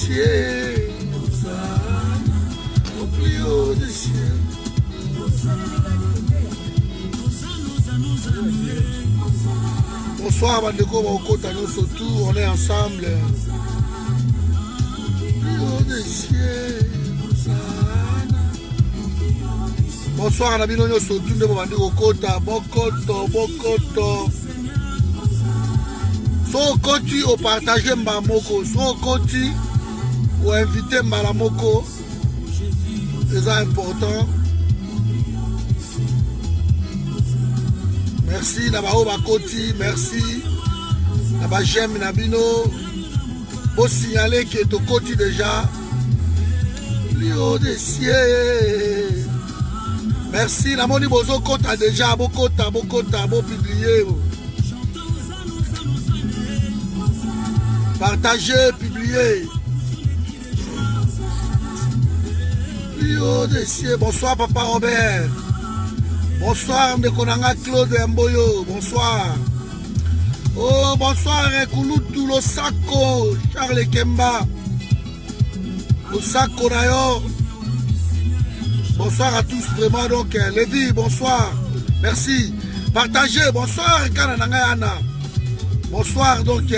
cieux, au plus haut des cieux. Bonsoir Bandeko Baokota, nous surtout, on est ensemble. Plus haut des cieux. Bonsoir Nabino surtout, nous Bandeko Kota, Bokoto, Bokoto. So koti au partager Mbamoko, so koti ou inviter Malamoko, c'est important. Merci Nabao Bakoti, merci Naba Jem Nabino. Pour signaler que ton côté déjà plus haut des cieux. Merci Namoni Bozo Kota déjà, Bokota, Bokota, Bo publié. Partagez, publiez. Plus haut des cieux. Bonsoir Papa Robert. Bonsoir Mdekonanga Claude Mboyo. Bonsoir. Oh, bonsoir Kouloutou Losako. Charles Kemba. Losako Nayo. Bonsoir à tous vraiment. Donc, Lévi, bonsoir. Merci. Partagez. Bonsoir Kanananga Anna. Bonsoir donc.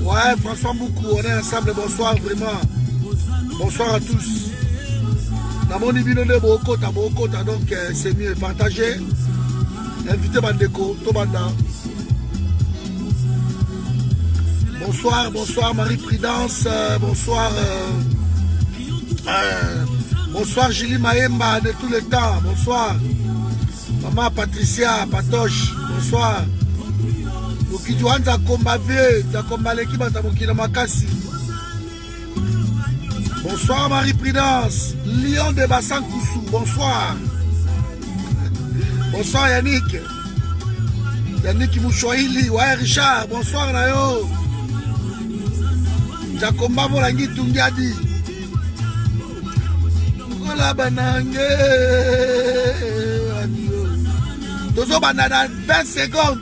Ouais, François Mboukou, on est ensemble, bonsoir vraiment. Bonsoir à tous. Namoni Binone Bokota, Bokota, donc c'est mieux. Partagez. Invitez Bandeko, Tobanda. Bonsoir, bonsoir Marie-Prudence. Bonsoir. Bonsoir Julie Maemba de tout le temps. Bonsoir. Maman Patricia, Patoche. Bonsoir. Kijuanza komba vie, ta komba l'équipe à Tamokina Makasi. Bonsoir Marie-Prudence, Lion de Bassan Koussou, bonsoir. Bonsoir Yannick. Yannick Mouchouaili, ouais Richard, bonsoir Nayo. Jakomba Molangi Tungiadi. Voilà Banange. Tozo Banana 20 secondes.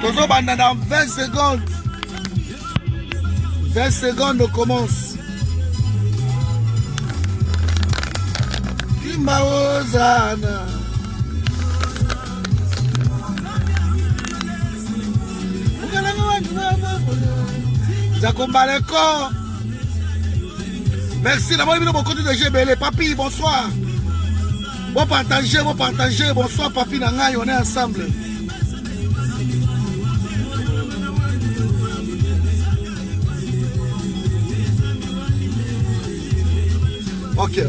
Toujours dans 20 secondes. 20 secondes on commence. Kimaozana. Jakombaleko. Merci d'avoir vu beaucoup de GBL. Papi, bonsoir. Bon partager, bon partager. Bonsoir Papi Nangaï, on est ensemble. Ok.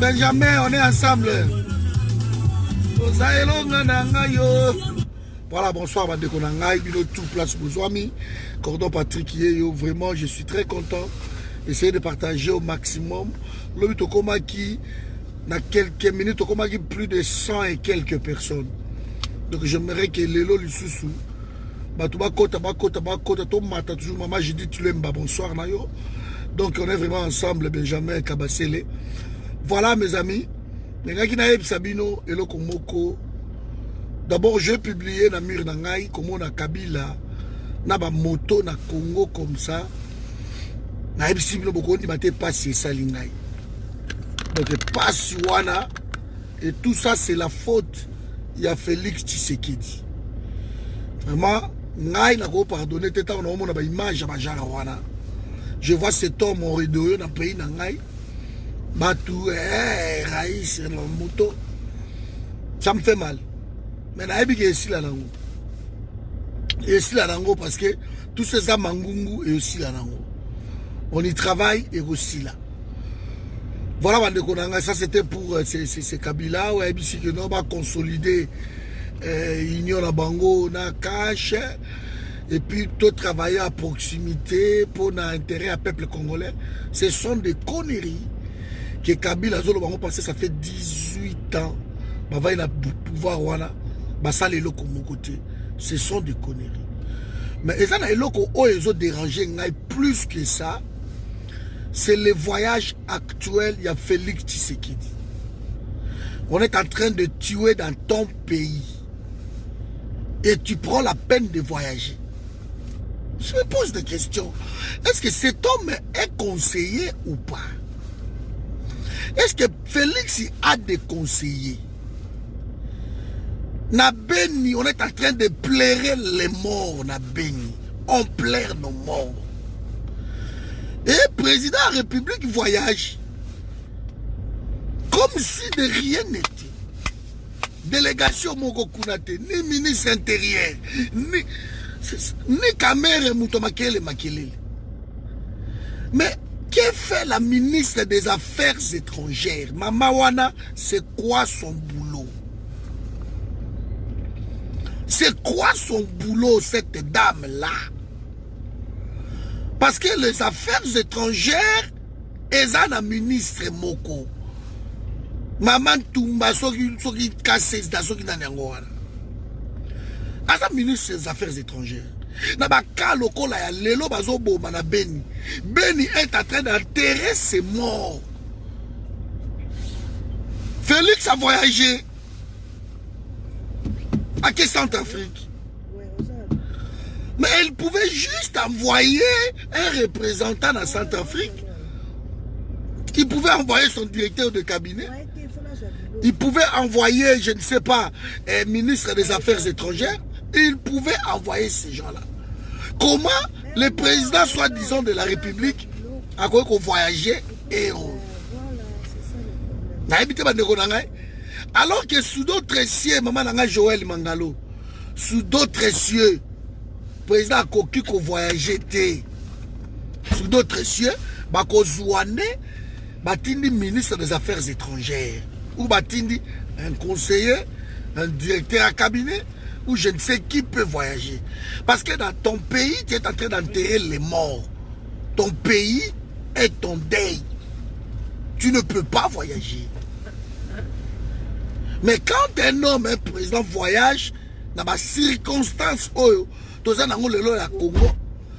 Benjamin, on est ensemble. Voilà, bonsoir Bandeko Nangaï, tout place Bouzouami, Cordon Patrick Yeyo, vraiment je suis très content. Essayez de partager au maximum. Le Tokoma qui, dans quelques minutes, Tokoma qui plus de 100 et quelques personnes. Donc j'aimerais que Lélo Lissousou, Bakota, Tomata, toujours maman, j'ai dit tu l'aimes, bonsoir Nayo. Donc on est vraiment ensemble, Benjamin Kabasele. Voilà mes amis. Les gens qui n'ont pas Sabino et le Komoko. D'abord, je vais publier dans Mur Nangaï, comme on a Kabila, na ba moto na Congo comme ça. Na Sabino beaucoup de maté passer ça lingaï. Donc passe wana et tout ça c'est la faute. Il y a Félix Tshisekedi. Vraiment, ngai na ko pardonner teta on a ba image ba jara wana. Je vois cet homme en rideau dans le pays Nangaï. Batou, Raïs, la moto. Ça me fait mal. Mais je suis ici là. Et ici là parce que tous ces amangungu et aussi là. On y travaille et aussi là. Voilà, ça c'était pour ces Kabila. Ouais, ici que nous va consolider Union à Bango, na cash. Et puis tout travailler à proximité pour l'intérêt à peuple congolais. Ce sont des conneries. Que Kabila Zolo va passer, ça fait 18 ans. Bah va il a pouvoir voilà. Bah ça les locaux mon côté. Ce sont des conneries. Mais et ça les locaux où ils ont dérangé plus que ça. C'est le voyage actuel. Il y a Félix Tshisekedi. On est en train de tuer dans ton pays. Et tu prends la peine de voyager. Je me pose des questions. Est-ce que cet homme est conseiller ou pas? Est-ce que Félix a des conseillers? Na Beni, on est en train de pleurer les morts, na Beni. On pleure nos morts. Et le président de la République voyage. Comme si de rien n'était. Délégation Moko Kunate, ni ministre intérieur, ni caméra Mouto Makele Makele. Mais que fait la ministre des Affaires étrangères? Mama Wana, c'est quoi son boulot? C'est quoi son boulot, cette dame-là? Parce que les affaires étrangères, elles ont un ministre Moko. Maman Toumba, soki casse da soki nanyangoana. Asa ministre des Affaires étrangères. Na ba ka lokola ya lelo bazo boma na Beni. Beni est en train d'enterrer ses morts. Félix a voyagé à quel Centrafrique? Mais elle pouvait juste envoyer un représentant dans Centrafrique. Il pouvait envoyer son directeur de cabinet. Il pouvait envoyer, je ne sais pas, un ministre des Affaires étrangères. Il pouvait envoyer ces gens-là. Comment le président, soi-disant, de la République, a quoi qu'on voyageait héros? Alors que sous d'autres cieux, maman n'a Joël Mangalo, sous d'autres cieux, le président a coquille qu'on voyageait. Sous d'autres cieux, Bakozouane, Batindi ministre des Affaires étrangères. Ou Batindi un conseiller, un directeur à cabinet, ou je ne sais qui peut voyager. Parce que dans ton pays, tu es en train d'enterrer les morts. Ton pays est ton deuil. Tu ne peux pas voyager. Mais quand un homme, un président voyage, dans ma circonstance,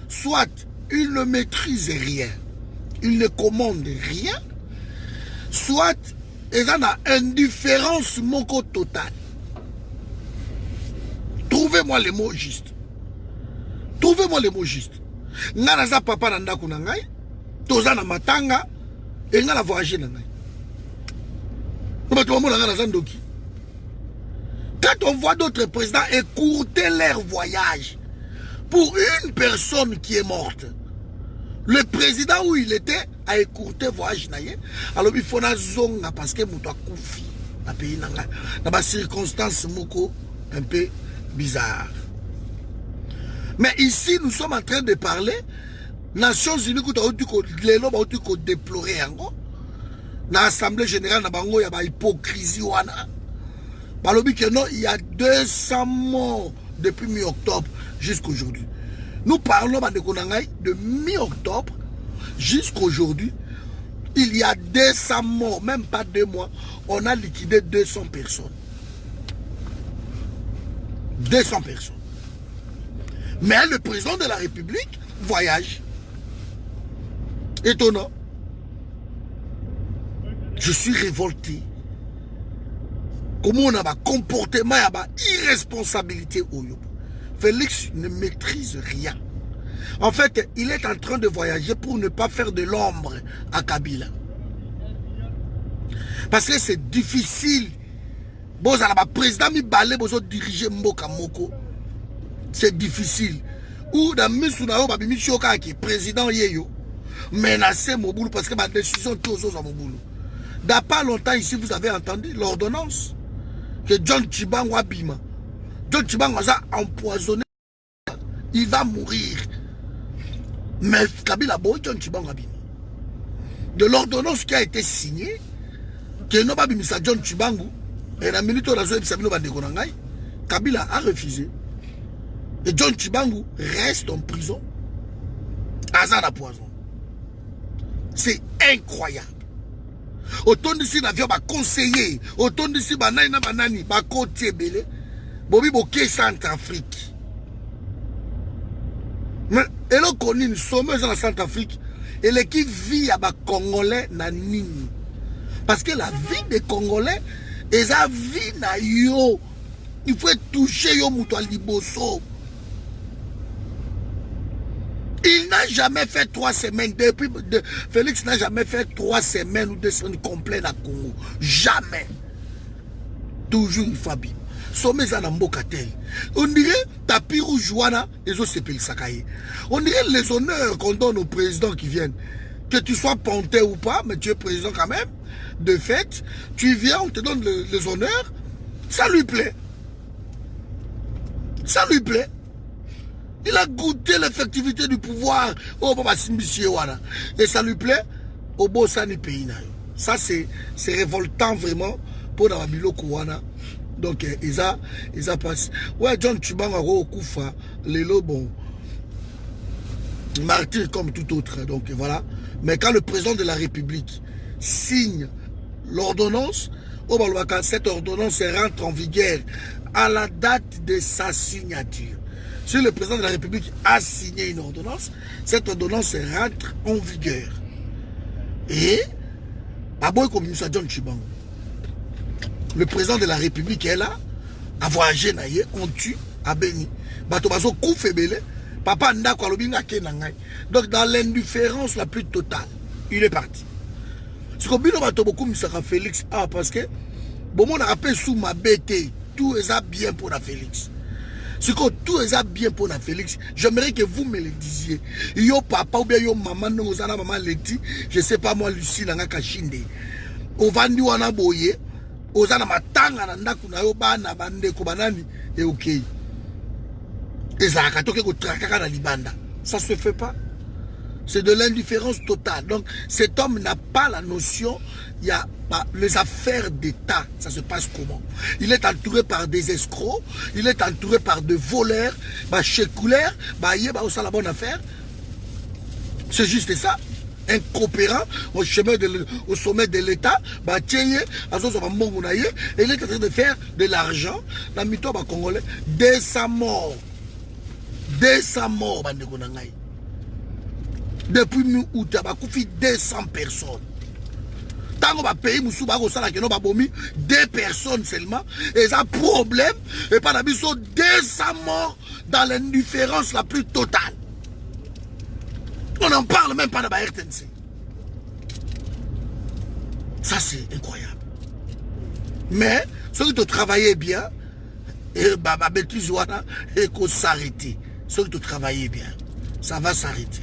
soit il ne maîtrise rien, il ne commande rien, soit ils ont une indifférence moko totale. Trouvez-moi les mots justes. Trouvez-moi les mots justes. Ngana papa nanda kunangai, toza na matanga, et ngana voyager nangai. Quand on voit d'autres présidents écourter leur voyage pour une personne qui est morte, le président où il était a écourté voyage. Alors il faut zonga parce que mouto koufi na pays nanga na ba circonstances moko un peu bizarre. Mais ici nous sommes en train de parler Nations Unies ko déplorer yango na assemblée générale na bango ya ba hypocrisie wana. Balobi que non, il y a 200 morts depuis mi-octobre jusqu'aujourd'hui. Nous parlons de mi-octobre jusqu'aujourd'hui. Il y a 200 morts, même pas 2 mois. On a liquidé 200 personnes. 200 personnes. Mais le président de la République voyage. Étonnant. Je suis révolté. Comment on a un comportement, une irresponsabilité. Félix ne maîtrise rien. En fait, il est en train de voyager pour ne pas faire de l'ombre à Kabila. Parce que c'est difficile. Président Mibale, diriger Mboka Moko. C'est difficile. Ou dans le qui président Yeyo, menacer Moboulou parce que ma décision est aux autres à Moboulou. Dans pas longtemps ici, vous avez entendu l'ordonnance que John Tchibango abîme. John Tchibango a empoisonné. Il va mourir. Mais Kabila Boy, John Tchibango abîme. De l'ordonnance qui a été signée, que non pas bimisa John Tchibango, et la minute où la zone de Kabila a refusé. Et John Tchibango reste en prison. Hasard à poison. C'est incroyable. Autant d'ici l'avion va conseiller, autant d'ici banana banani, ba côté belé, bobi boké Centrafrique. Mais elle a connu une sommeuse en Centrafrique, elle qui vit à ba Congolais na nini. Parce que la vie des Congolais Et ça vie na yo. Il faut toucher yo muto liboso. Il n'a jamais fait 3 semaines. Félix n'a jamais fait 3 semaines ou 2 semaines complètes à Congo. Jamais. Toujours il faut bien. Sommet à Nambokatel. On dirait tapis rouge wana et zo sepel sakaye. On dirait les honneurs qu'on donne aux présidents qui viennent. Que tu sois ponté ou pas, mais tu es président quand même. De fait, tu viens, on te donne les honneurs. Ça lui plaît. Ça lui plaît. Il a goûté l'effectivité du pouvoir. Oh, et ça lui plaît. Au beau ça ni pays. Ça, c'est révoltant vraiment pour la Babilo Kouana. Donc, ils a passé. Ouais, John Tchibanga Koufa, Lélo, bon. Martyr comme tout autre. Donc, voilà. Mais quand le président de la République signe l'ordonnance, cette ordonnance rentre en vigueur à la date de sa signature. Si le président de la République a signé une ordonnance, cette ordonnance rentre en vigueur. Et, John Tchibanga, le président de la République est là, a voyagé, on tue, à Beni. Batobazo Koufebele, papa Ndako Alobinga Kenangay. Donc, dans l'indifférence la plus totale, il est parti. Ce qu'on dit, beaucoup Félix, parce que, bon, on a rappelé sous ma bête, tout est bien pour la Félix. Ce que tout est bien pour la Félix, j'aimerais que vous me le disiez. Yo papa ou bien yo maman, maman Leti, je sais pas moi, Lucie, Nanga Kachinde. Au Vandi wana boye, ozana matanga na ndaku na yo bana bande ko banani et ok. Et ça a toke ko trakaka na libanda. Ça se fait pas. C'est de l'indifférence totale. Donc cet homme n'a pas la notion. Il y a les affaires d'État, ça se passe comment? Il est entouré par des escrocs, il est entouré par des voleurs, chez Couleur, ça la bonne affaire. C'est juste ça. Un coopérant au sommet de l'État, et il est en train de faire de l'argent. La mytho congolais, 200 morts. 200 morts, depuis mi-août, il y a 200 personnes. Tant qu'on va payer, nous avons 2 personnes seulement. Et ça problème. Et par la mise 200 morts dans l'indifférence la plus totale. On n'en parle même pas de la RTNC. Ça, c'est incroyable. Mais, ceux qui travaillent bien, et qu'on s'arrêter. Ceux qui travaillent bien, ça va s'arrêter.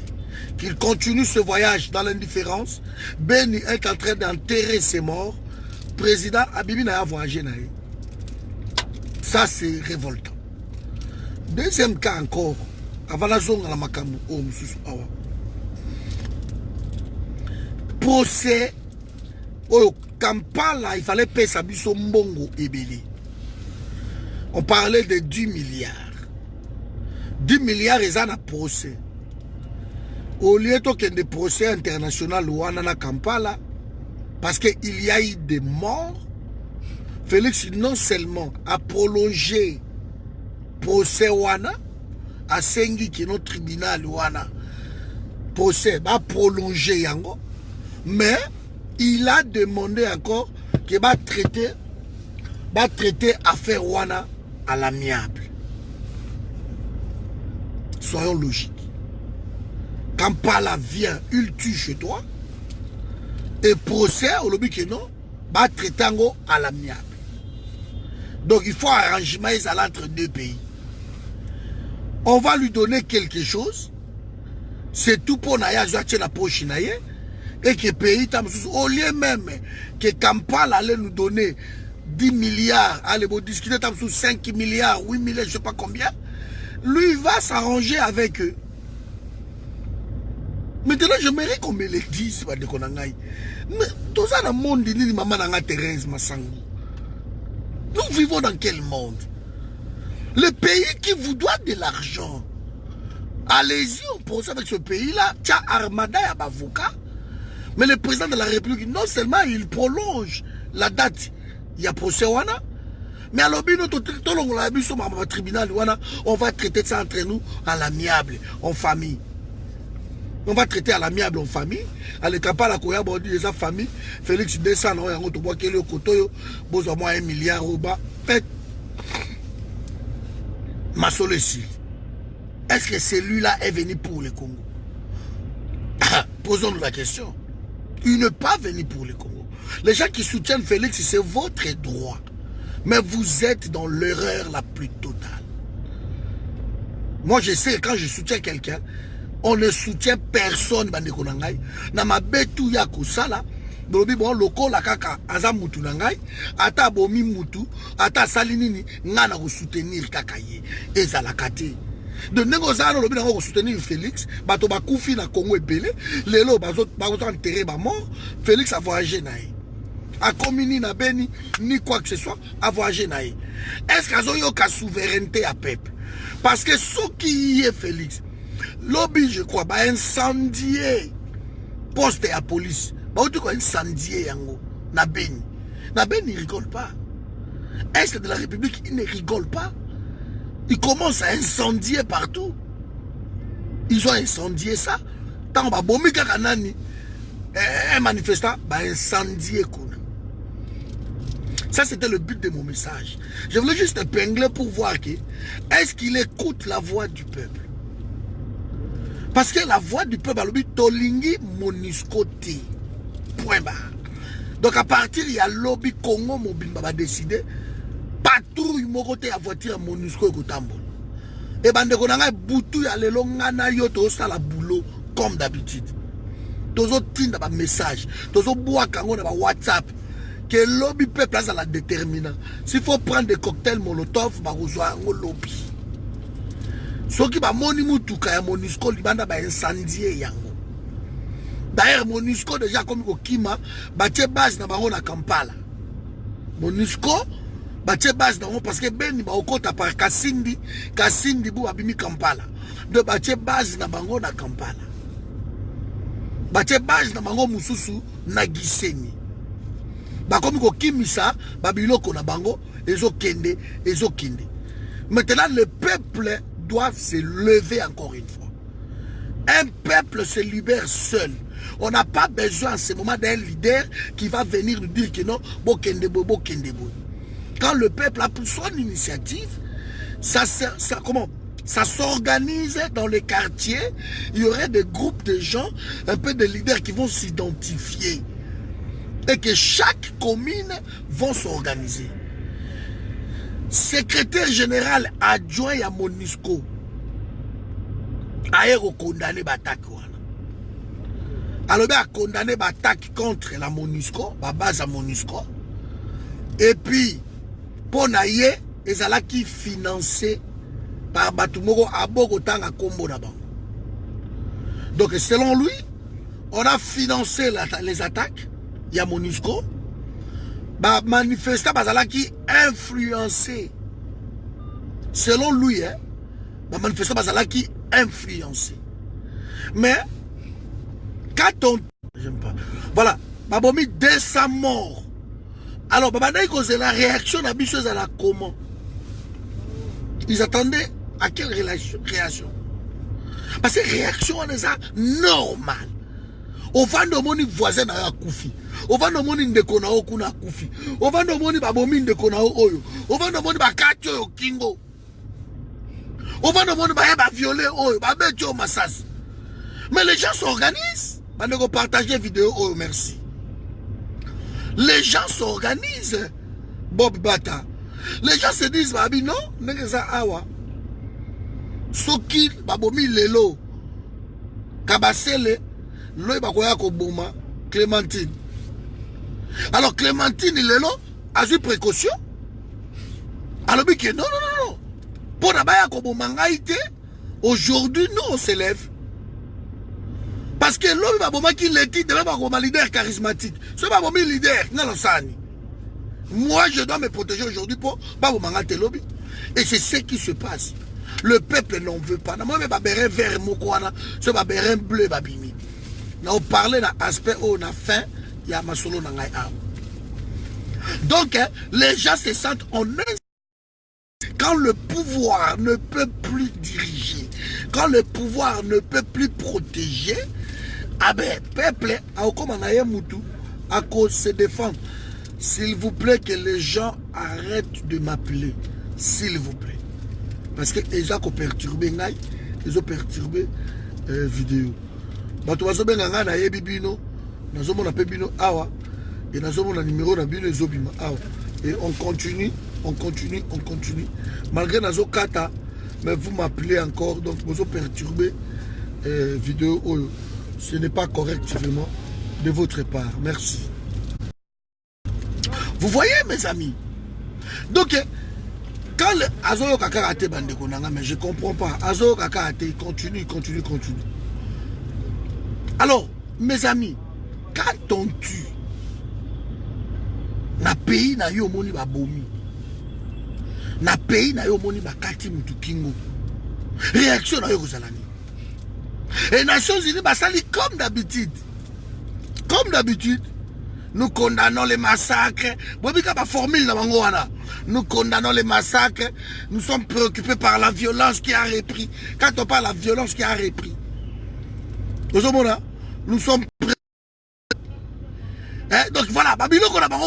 Qu'il continue ce voyage dans l'indifférence. Beni est en train d'enterrer ses morts. Président Abibi n'a voyagé. Ça, c'est révoltant. Deuxième cas encore. Avant la zone à la Makamou. Procès. Au Kampala, il fallait payer sa biso mbongo ebeli. On parlait de 10 milliards. 10 milliards, ils ont un procès. Au lieu de des procès internationaux à Kampala, parce qu'il y a eu des morts, Félix non seulement a prolongé le procès Wana, à Sengi qui est notre tribunal Wana, procès a prolongé Yango, mais il a demandé encore qu'il va traiter affaire Wana à l'amiable. Soyons logiques. Kampala vient, il tue chez toi. Et procès, au lobby que non, va traiter à l'amiable. Donc il faut un arrangement entre 2 pays. On va lui donner quelque chose. C'est tout pour Naya, la poche et que le pays, au lieu même que Kampala allait nous donner 10 milliards, allez discuter 5 milliards, 8 milliards, je ne sais pas combien, lui il va s'arranger avec eux. Maintenant, j'aimerais qu'on me le dise. Mais tout ça dans le monde, maman Thérèse Massangou. Nous vivons dans quel monde? Le pays qui vous doit de l'argent. Allez-y, on procède avec ce pays-là. Tiens, Armada et Abavoka. Mais le président de la République, non seulement il prolonge la date, il y a procès Wana, mais à l'objet notre tribunal Wana, on va traiter ça entre nous à l'amiable, en famille. On va traiter à l'amiable en famille. À l'écapa, la Koya, bon, dit, famille. Félix descend, on a un quel koto, besoin moins 1 milliard au bas. Pète. Massolesi. Est-ce que celui-là est venu pour le Congo? Posons-nous la question. Il n'est pas venu pour le Congo. Les gens qui soutiennent Félix, c'est votre droit. Mais vous êtes dans l'erreur la plus totale. Moi, je sais, quand je soutiens quelqu'un, on ne soutient personne. Na mabetu ya kusala, bolobi bon loko la kaka aza mutu nangai, ata bomi mutu, ata salinini ngana ko soutenir kaka ye. Ezalaka te. De négocier lobi na ko soutenir Félix, bato ba kufi na Congo ebele, lelo bazo enterrer ba mort, Félix a voyagé nae. A communiqué na beni ni quoi que ce soit, a voyagé nae. Est-ce qu'azo yo ka souveraineté à peuple? Parce que ce qui est Félix, lobby, je crois, bah incendier poste à police. Bah où tu crois incendier yango na Beni. Na Beni il rigole pas. Est-ce que de la République il ne rigole pas? Ils commencent à incendier partout. Ils ont incendié ça. Tant bah bomi kakanani un manifestant bah incendier kuna. Ça c'était le but de mon message. Je voulais juste épingler pour voir que est-ce qu'il écoute la voix du peuple? Parce que la voix du peuple, elle dit Tolingi Monisco T. Point barre. Donc à partir, il y a lobby Congo Mobimba va décider. Patrouille mon côté à voiture à Monisco et Kotambo. Et bande konanga boutou ya lelo ngana yo to sala boulot comme d'habitude. Tozo tinda ba message, tozo bois kango na ba WhatsApp. Que lobby peuple a la déterminant. S'il faut prendre des cocktails Molotov, ba rejoindre un lobby. Ce qui va moni mutuka ya Monisco libanda ba incendier yango. D'ailleurs Monisco déjà comme ko kima batie base na bango na Kampala. Monisco batie base na bango parce que Beni ba okota par Kasindi bu abimi Kampala. De batie base na bango na Kampala. Batie base na bango mususu na Gisenyi. Ba comme ko kimisa ba biloko na bango ezo kende. Maintenant le peuple doivent se lever encore une fois. Un peuple se libère seul. On n'a pas besoin en ce moment d'un leader qui va venir nous dire que non, quand le peuple a pris son initiative, ça s'organise dans les quartiers. Il y aurait des groupes de gens, un peu de leaders qui vont s'identifier. Et que chaque commune va s'organiser. Secrétaire général adjoint à Monisco a condamné l'attaque. Alors, il a condamné l'attaque contre la Monisco, la base à Monisco. Et puis, pour naïe, ils ont qui financé par Batumoko à Bogota à Kombo d'abord. Donc, selon lui, on a financé les attaques, il y a Monisco. Bah, manifestant qui influencé. Selon lui, hein, bah, manifestant qui influencé. Mais, quand on... J'aime pas. Voilà. Bah, bon, mis 200 morts. Alors, bah, c'est la réaction de la la comment? Ils attendaient à quelle réaction? Parce que réaction, on est normale. On va nos moni voisin à Koufi. On va nos moni ndekona okuna Koufi. On va nos moni babomi ndekona oyo. On va nos moni bakatio yo kingo. On va nos moni ba violer oyo, ba betio massas. Mais les gens s'organisent. Ba ne partager vidéo oyo, merci. Les gens s'organisent. Bob Bata. Les gens se disent babi non, nengeza awa. Soki babomi lelo. Kabasele L'œil bakoya ko boma Clémentine. Alors Clémentine il est là, a eu précaution. Alors que non. Pour d'abord ko boma ngaïté, aujourd'hui nous on s'élève. Parce que l'homme va boma qui l'étit de un leader charismatique. Ce pas mon leader, non sani. Moi je dois me protéger aujourd'hui pour pas boma ngate lobby. Et c'est ce qui se passe. Le peuple n'en veut pas. Moi me babere vert mokwana, ce babere bleu babimi. On parlait d'un aspect où on a faim, il y a ma solo. Donc, les gens se sentent en quand le pouvoir ne peut plus diriger, Quand le pouvoir ne peut plus protéger, ah ben, peuple, à cause se défendre. S'il vous plaît, que les gens arrêtent de m'appeler. S'il vous plaît. Parce que les gens ont perturbé, ils ont perturbé la vidéo. Et on continue. Malgré Nazo Kata, mais vous m'appelez encore, donc vous avez perturbé la vidéo. Ce n'est pas correct vraiment de votre part. Merci. Vous voyez, mes amis? Donc, quand le Azo Kaka a été bandé, mais je ne comprends pas. Azo Kaka a été, continue. Alors, mes amis, quand on tue, na pays na yo moni ba bomi, na pays na yo moni ba kati mutu kingo, réaction na yo kozalani. Et Nations Unies basali comme d'habitude. Comme d'habitude, nous condamnons les massacres. Nous condamnons les massacres. Nous sommes préoccupés par la violence qui a repris. Quand on parle de la violence qui a repris, nous sommes préoccupés. Donc voilà, Babylone qu'on a pas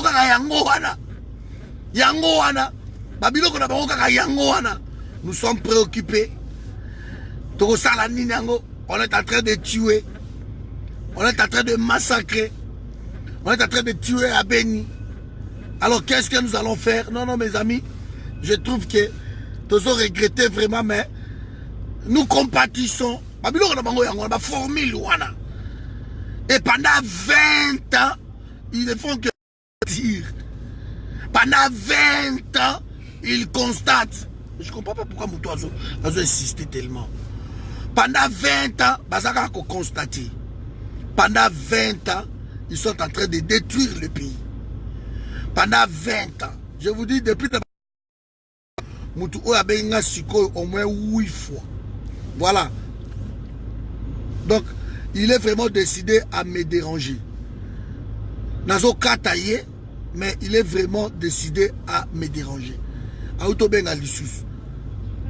Yangoana. Babylone qu'on a pas Yangoana. Nous sommes préoccupés. On est en train de tuer. On est en train de massacrer. On est en train de tuer à Beni. Alors qu'est-ce que nous allons faire? Non, mes amis, je trouve que tous ont regretté vraiment, mais nous compatissons. On a formé Luana. Et pendant 20 ans, ils ne font que dire. Pendant 20 ans, ils constatent. Je ne comprends pas pourquoi Moutouazo a insisté tellement. Pendant 20 ans, Bazaka a constaté. Pendant 20 ans, ils sont en train de détruire le pays. Pendant 20 ans. Je vous dis, depuis Moutou a benga siko au moins 8 fois. Voilà. Donc, il est vraiment décidé à me déranger. Nazo Kataye, mais il est vraiment décidé à me déranger. Auto benga lissus.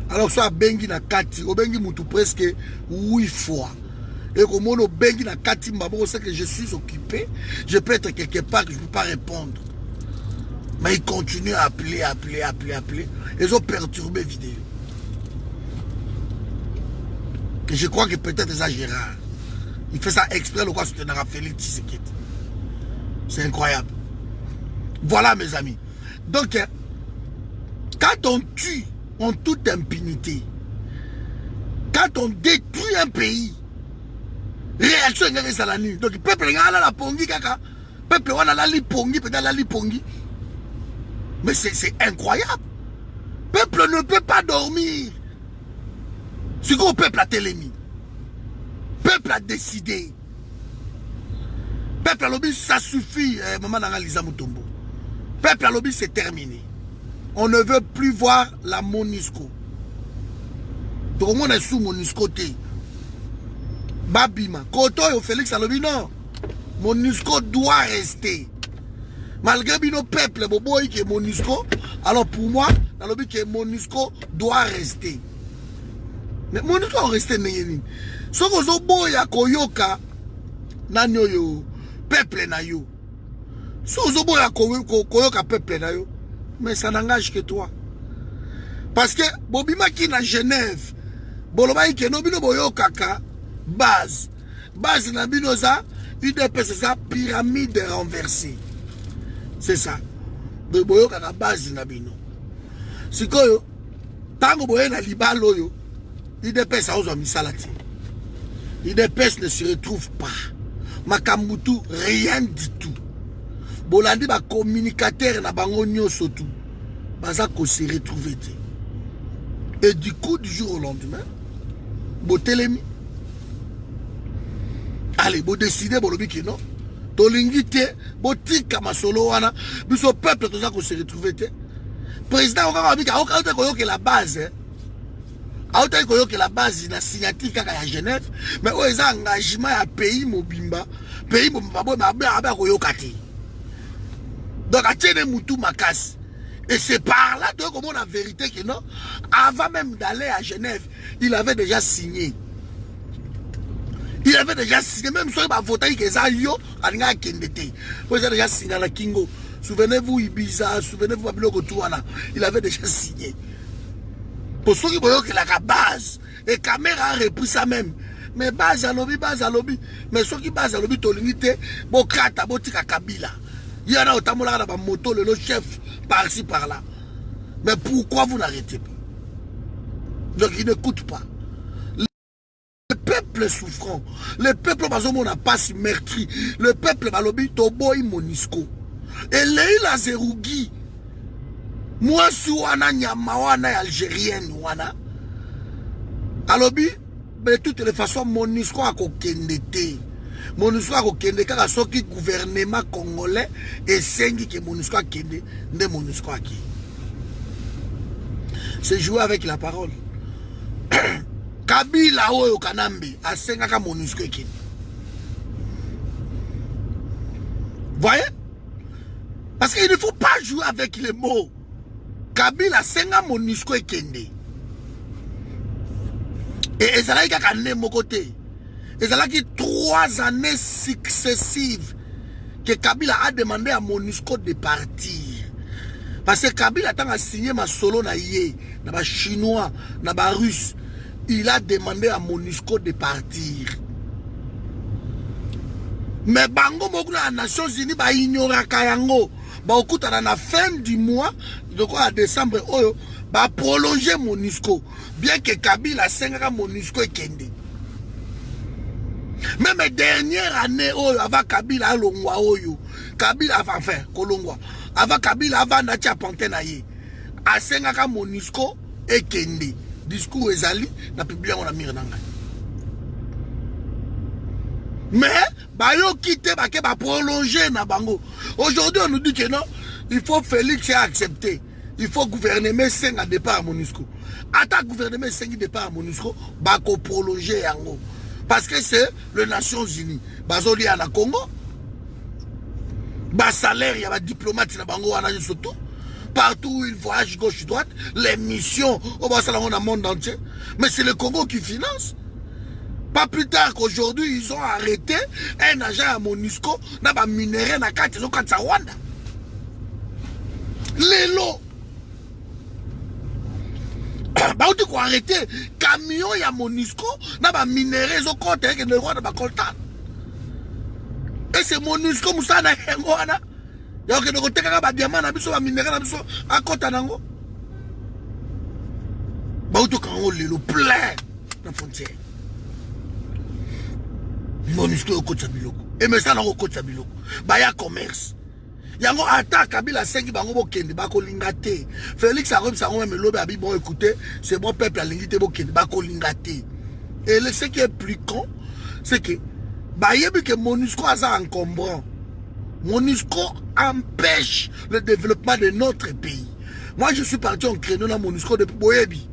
Alors, soit bengi na kati, au bengi Moutou presque 8 fois. Et comme on bengi na kati, c'est que je suis occupé, je peux être quelque part que je ne peux pas répondre. Mais il continue à appeler. Ils ont perturbé la vidéo. Et je crois que peut-être ça Gérard. Il fait ça exprès, le quoi soutenir Félix Tshisekedi. C'est incroyable. Voilà mes amis. Donc, quand on tue en toute impunité, quand on détruit un pays, réaction est la nuit. Donc, le peuple a la pongi, kaka. Peuple a la lipongi, peut-être la lipongi. Mais c'est incroyable. Le peuple ne peut pas dormir. Ce que le peuple a télémis. Le peuple a décidé. Le peuple a lobby, ça suffit, maman Lisa Mutombo. Le peuple a lobby, c'est terminé. On ne veut plus voir la MONUSCO. Tout le monde est sous MONUSCO. Babima. Koto et Félix a lobby, non. MONUSCO doit rester. Malgré nos peuples, boboy qui est MONUSCO, alors pour moi, dans le but que MONUSCO doit rester. Mais MONUSCO doit rester. Si vous avez boy à Koyoka, nanyo yo, peuple na yo. Si vous avez boy à Koyoka, peuple na yo, mais ça n'engage que toi. Parce que, Bobima qui na Genève, Boloba qui no bino boyoka ka, base na binoza, UDP c'est ça, pyramide renversée. C'est ça. De boyo kaka base na bino. Sikoyo, tango boye na libalo yo, IDPS a ozo misalati. IDPS ne se retrouve pas. Makambutu, rien du tout. Bolandi ba communicateur na bango nyoso tout. Baza ko se retrouver. Et du coup, du jour au lendemain, botelemi. Allez, bo décider, bo lobi ki non. Tolingite, botika masolo wana, biso peuple tout ça qu'on se retrouve te. Président que la base, que la base na signature kaka ya Genève, mais où est engagement à pays mobimba boy ma koyoka te. Donc a tiene mutu makasi. Et c'est par là donc comment la vérité que non, avant même d'aller à Genève, il avait déjà signé. Il avait déjà signé, même si il a voté que ça yo, il a déjà signé à la Kingo. Souvenez-vous Ibiza, souvenez-vous Babylone Touana, il avait déjà signé. Pour ceux qui voient que la base, et caméra a repris ça même. Mais base à lobby. Mais ceux qui base à lobby, t'olingité, bon krata, bon tika Kabila. Il y en a autant là dans moto, le chef par-ci par-là. Mais pourquoi vous n'arrêtez pas? Donc il n'écoute pas. Le peuple est souffrant. Le peuple n'a pas si meurtri. Le peuple va lobby Toboy Monisco. Et Leila Zerougi. Moi si wana nyamawana algérienne wana. Alobi, de toutes les façons Monisco a kokendete. Monusco a kokende kaka soki gouvernement congolais et sengi que Monusco a kende nde Monusco a ki. C'est jouer avec la parole. Kabila oyo kanambi a senga ka Monusco e kende. Voyez? Parce qu'il ne faut pas jouer avec les mots. Kabila senga Monusco e kende. Et Ezalaï kaka ne mon côté. Ezalaï 3 années successives que Kabila a demandé à Monusco de partir. Parce que Kabila a signé ma solo na yé, na ba chinois, na ba russe. Il a demandé à Monusco de partir. Mais bango moku na Nations Unies ba ignora kayango. Ba okuta na fin du mois, donc à décembre oyo, ba prolonger Monusco. Bien que Kabila sengaka Monusco et kende. Même dernière année avant Kabila Longwa oyo, Kabila enfin Kolongwa, avant Kabila avant Natia Pantenaye, a sengaka Monusco et kende. Discours ezali na publié on a mis nanga. Mais ba yo quitter ba ke ba prolonger na bango. Aujourd'hui on nous dit que non, il faut Félix accepter. Il faut gouverner mais 5 à départ à Monusco. Atta gouvernement 5 départ à Monusco, ba ko prolonger yango. Parce que c'est les Nations Unies. Bazoli à la Congo. Bas salaire, il y a des diplomates surtout. Partout où ils voyagent gauche-droite, les missions au monde entier. Mais c'est le Congo qui finance. Pas plus tard qu'aujourd'hui, ils ont arrêté un agent à Monusco, n'a pas minéré na carte, ils ont carte Rwanda. Les lots. Bah, on dit arrêter camion ya Monusco n'a pas minéré zo compte avec le roi de Bakolta. Et c'est Monusco Moussa na Hengoana. Donc de côté ka diamant na biso ba minéré na biso à kota nango. Bah on dit le plein la frontière. Monusco au côté Biloko. Et mais ça na au côté Biloko. Bah ya commerce. Yango attaque Kabila 5 bango bokende bako lingate. Félix a remis ça même lobe abi bon écoutez, c'est bon peuple a lingité bokende bako lingate. Et ce qui est plus con, c'est que ba yebi que Monusco a encombrant. Monusco empêche le développement de notre pays. Moi je suis parti en créneau dans Monusco depuis Boyebi.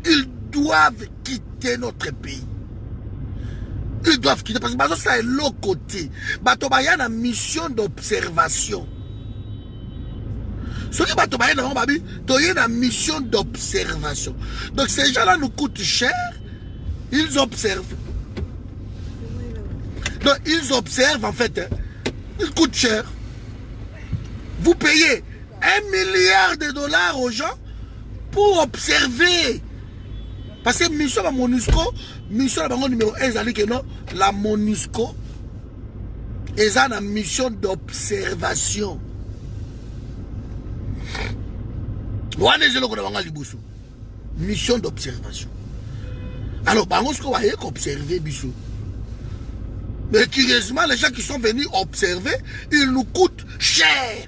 Ils doivent quitter notre pays. Ils doivent quitter parce que ça est l'autre côté. Il y a une mission d'observation. Ce qui est une mission d'observation. Donc ces gens-là nous coûtent cher. Ils observent. Donc ils observent en fait. Ils coûtent cher. Vous payez 1 milliard de dollars aux gens pour observer. Parce que mission à Monusco, mission numéro 1, c'est que non, la Monusco est une mission d'observation. Mission d'observation. Alors, Monusco va observer Bissou. Mais curieusement, les gens qui sont venus observer, ils nous coûtent cher.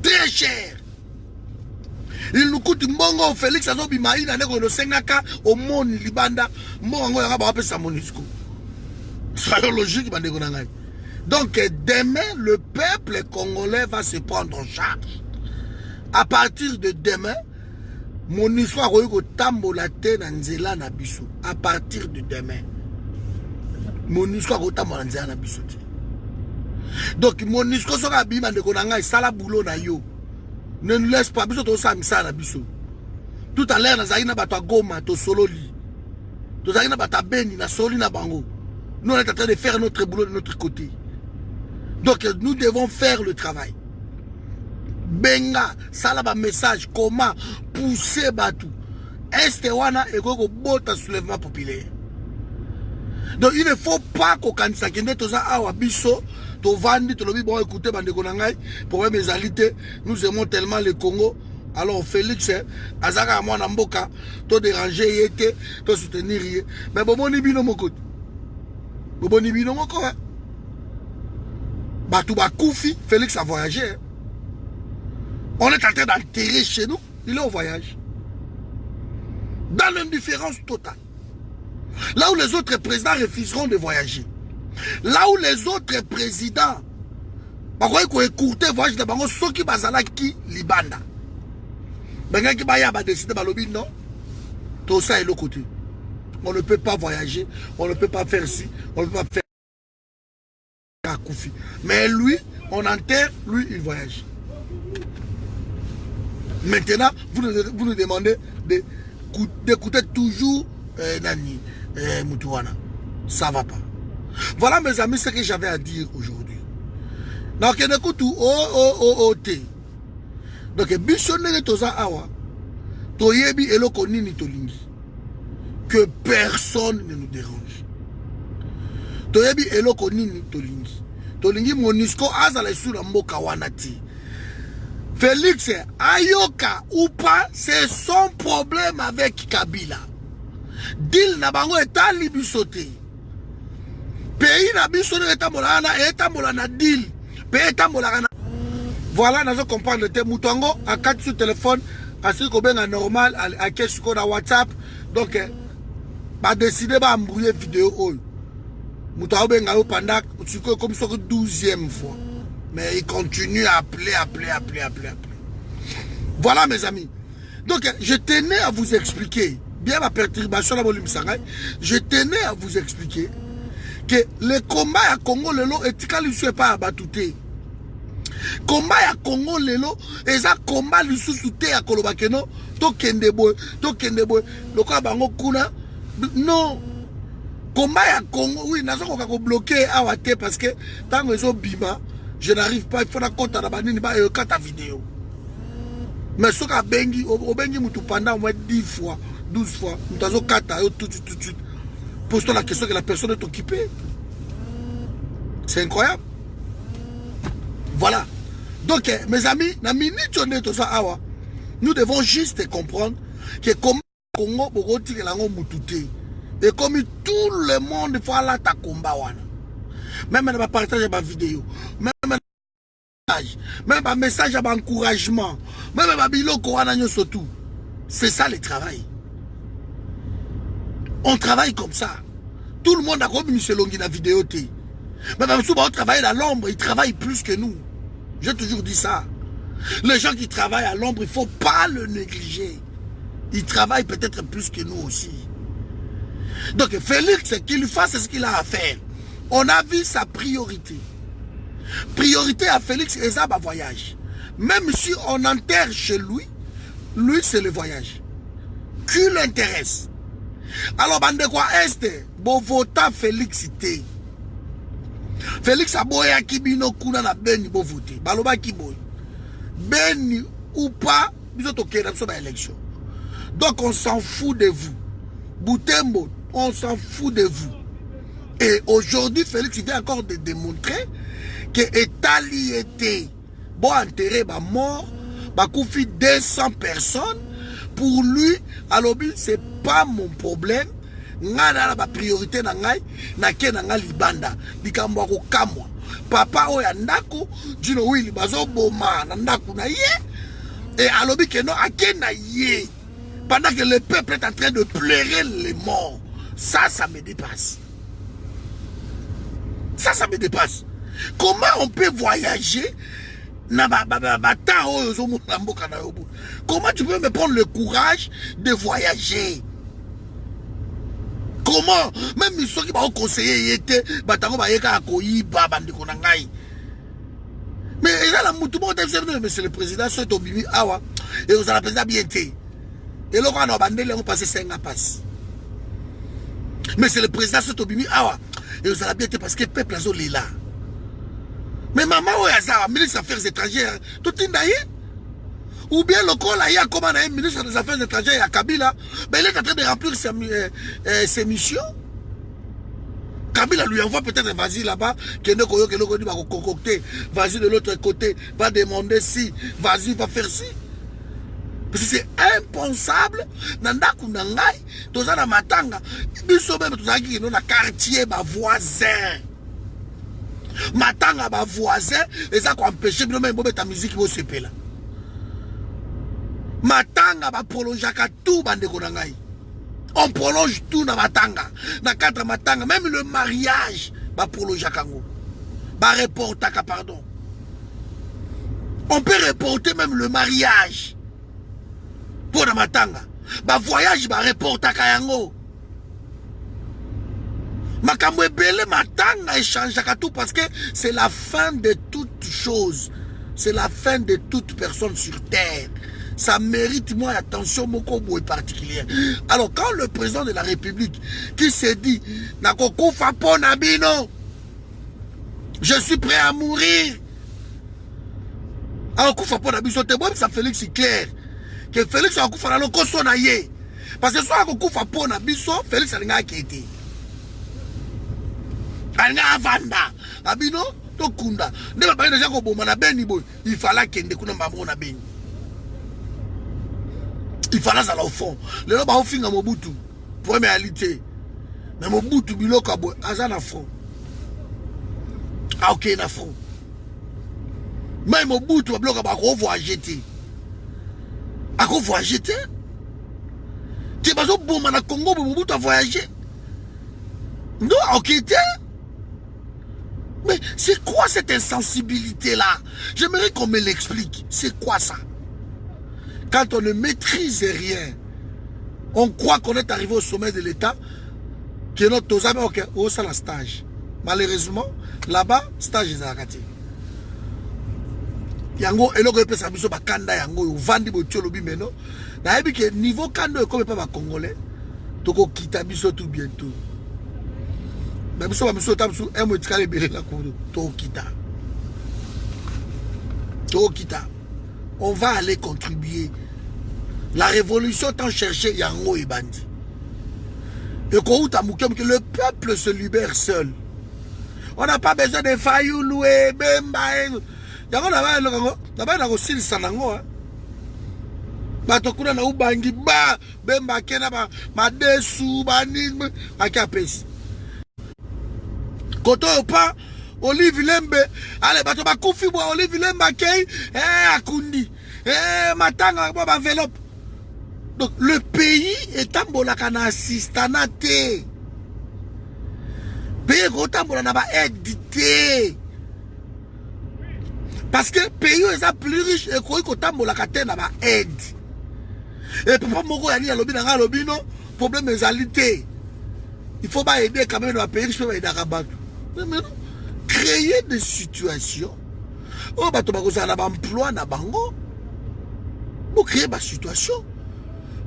Très cher. Il nous coûte mbongo Félix Azobi Maïna nego no sengaka au monde libanda mbongo yanga ba pesa Monusco. C'est logique bandeko nangai. Donc demain le peuple congolais va se prendre en charge. À partir de demain Monusco a ko tambola te na nzela na biso. À partir de demain Monusco a ko tambola nzela na biso. Donc Monusco soka bima ndeko nangai sala boulot na yo. Ne nous laisse pas. Biso to samisa na biso. Tout à l'heure, nous avons battu Goma, to sololi. Nous avons battu Beni, na soli na bango. Nous, on est en train de faire notre boulot de notre côté. Donc, nous devons faire le travail. Benga, ça là, message, comment pousser Batou. Est-ce wana et go bota soulèvement populaire. Donc, il ne faut pas qu'on candidat qui n'est pas à Bisso, to vandi, to lobi, bon, écoutez, bande konangay, pour mes alités, nous aimons tellement le Congo. Alors, Félix, Azaka, moi, Namboka, to déranger, yete, to soutenir, mais bon, ni bino moko. Bon, ni bino moko, hein. Batou Bakoufi, Félix a voyagé. Hein. On est en train d'enterrer chez nous, il est au voyage. Dans l'indifférence totale. Là où les autres présidents refuseront de voyager. Là où les autres présidents, bakoy ko écourter voyage de bango soki bazala ki libanda. Benga ki baya ba décider balobi non. Tout ça est le côté. On ne peut pas voyager, on ne peut pas faire ci, on ne peut pas faire à Koufi. Mais lui, on enterre, lui il voyage. Maintenant, vous nous demandez d'écouter toujours Nani Moutouana. Ça va pas. Voilà mes amis ce que j'avais à dire aujourd'hui. Donc on écoute tout donc bisonne toza awa toyebi eloko nini tolingi que personne ne nous dérange. Toyebi eloko nini tolingi Monisco azala sur la mboka wanati. Félix ayoka ou pas, c'est son problème avec Kabila. Dil na bango etali bisote. Pays na bisote etambolana dil. Pays etambolana. Voilà, nous comprendre le thème. Moutongo a 4 sur téléphone, à ce qu'on est normal, à qu'est-ce qu'on a WhatsApp. Donc, bah décider bah embrouiller vidéo. Moutongo benga pendant comme ça 12e fois. Mais il continue à appeler. Voilà mes amis. Donc je tenais à vous expliquer, bien ma perturbation la volume sangay, je tenais à vous expliquer que le combat à Congo lelo etika lisu pas abatouté. Combat à Congo lelo eza combat lisu souté à kolobakeno to kende boy lokola bango kuna non. Combat à Congo oui nazo ko bloquer awate parce que tango ezo bima. Je n'arrive pas, il faut la compte à la banine, il y a vidéo. Mais ce qu'a bengi, au bengi moutou pendant au moins 10 fois, 12 fois, nous avons 4 tout de suite. Pose-toi la question que la personne est occupée. C'est incroyable. Voilà. Donc, mes amis, nous devons juste comprendre que comme Congo, et comme tout le monde, il faut aller à combat. Même on va partager ma vidéo, même un message d'encouragement, même un biloko surtout. C'est ça le travail. On travaille comme ça. Tout le monde a comme M. Longi dans la vidéo. Mais on travaille à l'ombre, ils travaillent plus que nous. J'ai toujours dit ça. Les gens qui travaillent à l'ombre, il ne faut pas le négliger. Ils travaillent peut-être plus que nous aussi. Donc Félix, qu'il fasse ce qu'il a à faire. On a vu sa priorité. Priorité à Félix et ça, voyage. Même si on enterre chez lui, lui c'est le voyage. Qui l'intéresse? Alors, bande quoi est bon vota Félix té. Félix a boya kibino kuna na beni bo voter. Baloba ki boy. Beni ou pas, biso toke na so élection. Donc on s'en fout de vous. Boutembo, on s'en fout de vous. Et aujourd'hui, Félix vient encore de démontrer que Etali était bon enterré, mort, koufi 200 personnes. Pour lui, alors c'est pas mon problème. Ngana la priorité na ngai na ke na ngai libanda likambo ko kamwa papa oya ndako dino wili bazo boma na ndako na ye et alobi que non akena ye pendant que le peuple est en train de pleurer les morts. Ça me dépasse. Ça me dépasse. Comment on peut voyager? Comment tu peux me prendre le courage de voyager? Comment? Même ceux qui m'ont conseillé, Mais tout le monde mais c'est le président, c'est au Bibi, awa. Et vous allez président bien été. Et là, on a abandonné, on passe 5 ans passe. Mais c'est le président, c'est au Bibi, awa. Et vous allez bien été parce que le peuple est là. Mais maman, le ministre des Affaires étrangères, tout est là. Ou bien le col, il y a comme un ministre des Affaires étrangères, à Kabila, ben, il est en train de remplir ses missions. Kabila lui envoie peut-être vas-y là-bas, va concocter, vas-y de l'autre côté, va demander si, vas-y, va faire si. Parce que c'est impensable, nanda kunangai, toza na matanga, biso même toza ki na quartier ba voisin. Matanga ba voisin, et ça qu'on empêche bino même bobeta musique bo sepela. Matanga ba prolongeaka tout bande konangai. On prolonge tout dans Matanga. Dans 4 Matanga. Même le mariage va prolonger à Kango. Va reporter, pardon. On peut reporter même le mariage. Pour dans Matanga. Va voyage va reporter à Kayango. Makamwe Bele Matanga échange à tout parce que c'est la fin de toute chose. C'est la fin de toute personne sur terre. Ça mérite moi attention beaucoup et particulière. Alors quand le président de la République qui s'est dit Nakokufa Ponabino, je suis prêt à mourir. Alors Kufa Ponabino, ça Félix est clair que Félix a Kufa na loko sonaye parce que soit Kufa Ponabino, Félix a n'a été. Anga avanda abino to kunda. Ne ba ba déjà ko boma na beni boy. Il fallait kende kuna mbamo na beni. Il fallait ça au fond. Le loba au fin à Mobutu. Pour réalité. Mais Mobutu biloko boy azana na front. Ah ok na front. Mais Mobutu bloka ba ko voyager té. A ko voyager té. Tu vas au boma na Congo Mobutu a voyager. Non, ok té. Mais c'est quoi cette insensibilité là? J'aimerais qu'on me l'explique. C'est quoi ça? Quand on ne maîtrise rien, on croit qu'on est arrivé au sommet de l'État, que notre amis, ok, où ça la stage. Malheureusement, là-bas, stage est arrêté. Yango, et l'autre peut s'amuser à Kanda, Yango, Vandi, Botiolobi, mais non. N'a pas que niveau Kanda, comme pas Congolais, Toko Kita, Biso tout bientôt. Mais Biso, Biso, Tamsou, un mois de Bélé, la Kodo, Toko Kita. Toko Kita. On va aller contribuer. La révolution tant cherché Yango et Bandi. Et que le peuple se libère seul. On n'a pas besoin de Fayou louer, Bemba. Yango n'a aussi le sanango. Batokuna na ubangi ba Bemba kena ba madesu banisme akapesi. Koto pas Olive Lembe, allez, bato ba koufi bo Olive Lembe kei, akundi, matanga bo ba enveloppe. Donc le pays est tambolaka na assistanate. Pays ko tambola na ba aide. Parce que pays est plus riche et ko tambolaka te na ba aide. Et papa moko yani lobi na lobi non, problème ezalité. Il faut pas aider quand même dans pays riche pour aider Rabat. Mais non. Créer des situations où bato bakoza na emploi na bango pour créer des situations.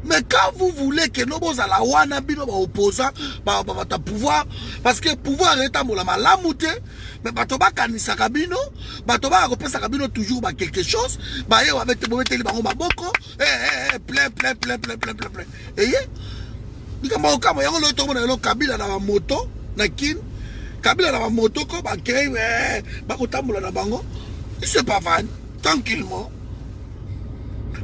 Mais quand vous voulez que nous à la wana bino ba opposant ba pouvoir parce que pouvoir est amola malamuté mais bato ba kanisa kabino bato ba kopesa kabino toujours ba quelque chose ba yo avec te bometeli bango maboko plein et nikamba okamo yango lo tomo na lo Kabila na moto na kin Kabila na moto ko ba kei ba kotambola na bango. C'est pas van tranquillement.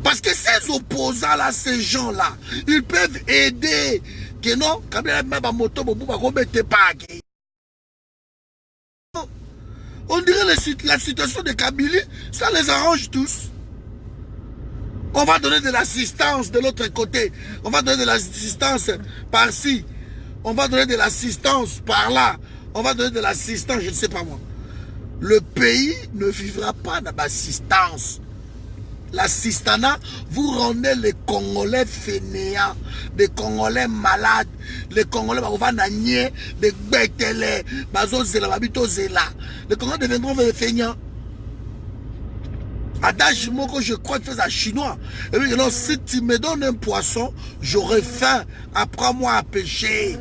Parce que ces opposants là, ces gens là, ils peuvent aider que non Kabila na ba moto bobu ba ko bete pas. On dirait la situation de Kabila, ça les arrange tous. On va donner de l'assistance de l'autre côté. On va donner de l'assistance par-ci. On va donner de l'assistance par-là. On va donner de l'assistance, je ne sais pas moi. Le pays ne vivra pas d'assistance. L'assistanat, vous rendez les Congolais fainéants, les Congolais malades, les Congolais les Bétélé, les Congolais deviendront fainéants. Adage moko, je crois que c'est un chinois. Et puis, non, si tu me donnes un poisson, j'aurai faim. Apprends-moi à pêcher.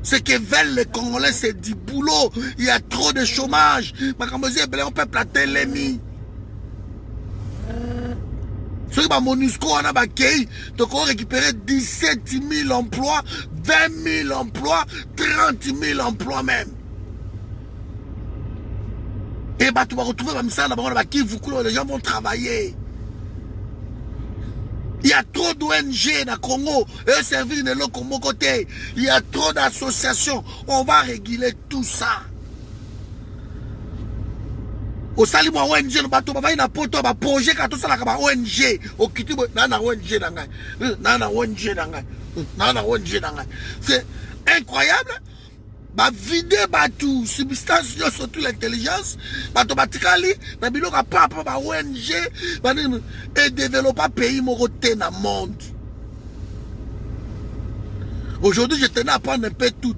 Ce que veulent les Congolais, c'est du boulot. Il y a trop de chômage. On peut planter les mi. Ceux qui ont MONUSCO, on a récupéré 17 000 emplois, 20 000 emplois, 30 000 emplois même. Et bah, tu vas retrouver ça là-bas, les gens vont travailler. Il y a trop d'ONG dans le Congo, et servir de l'autre côté. Il y a trop d'associations. On va réguler tout ça. Au salut moi ONG, le bateau, il y a un projet qui a tout ça là, ONG. Au Kitibo, il y a un ONG. C'est incroyable. Ba vider tout substance surtout l'intelligence automatically na biloko pa ba ONG et développer pays moroté dans le monde. Aujourd'hui je tenais à prendre un peu tout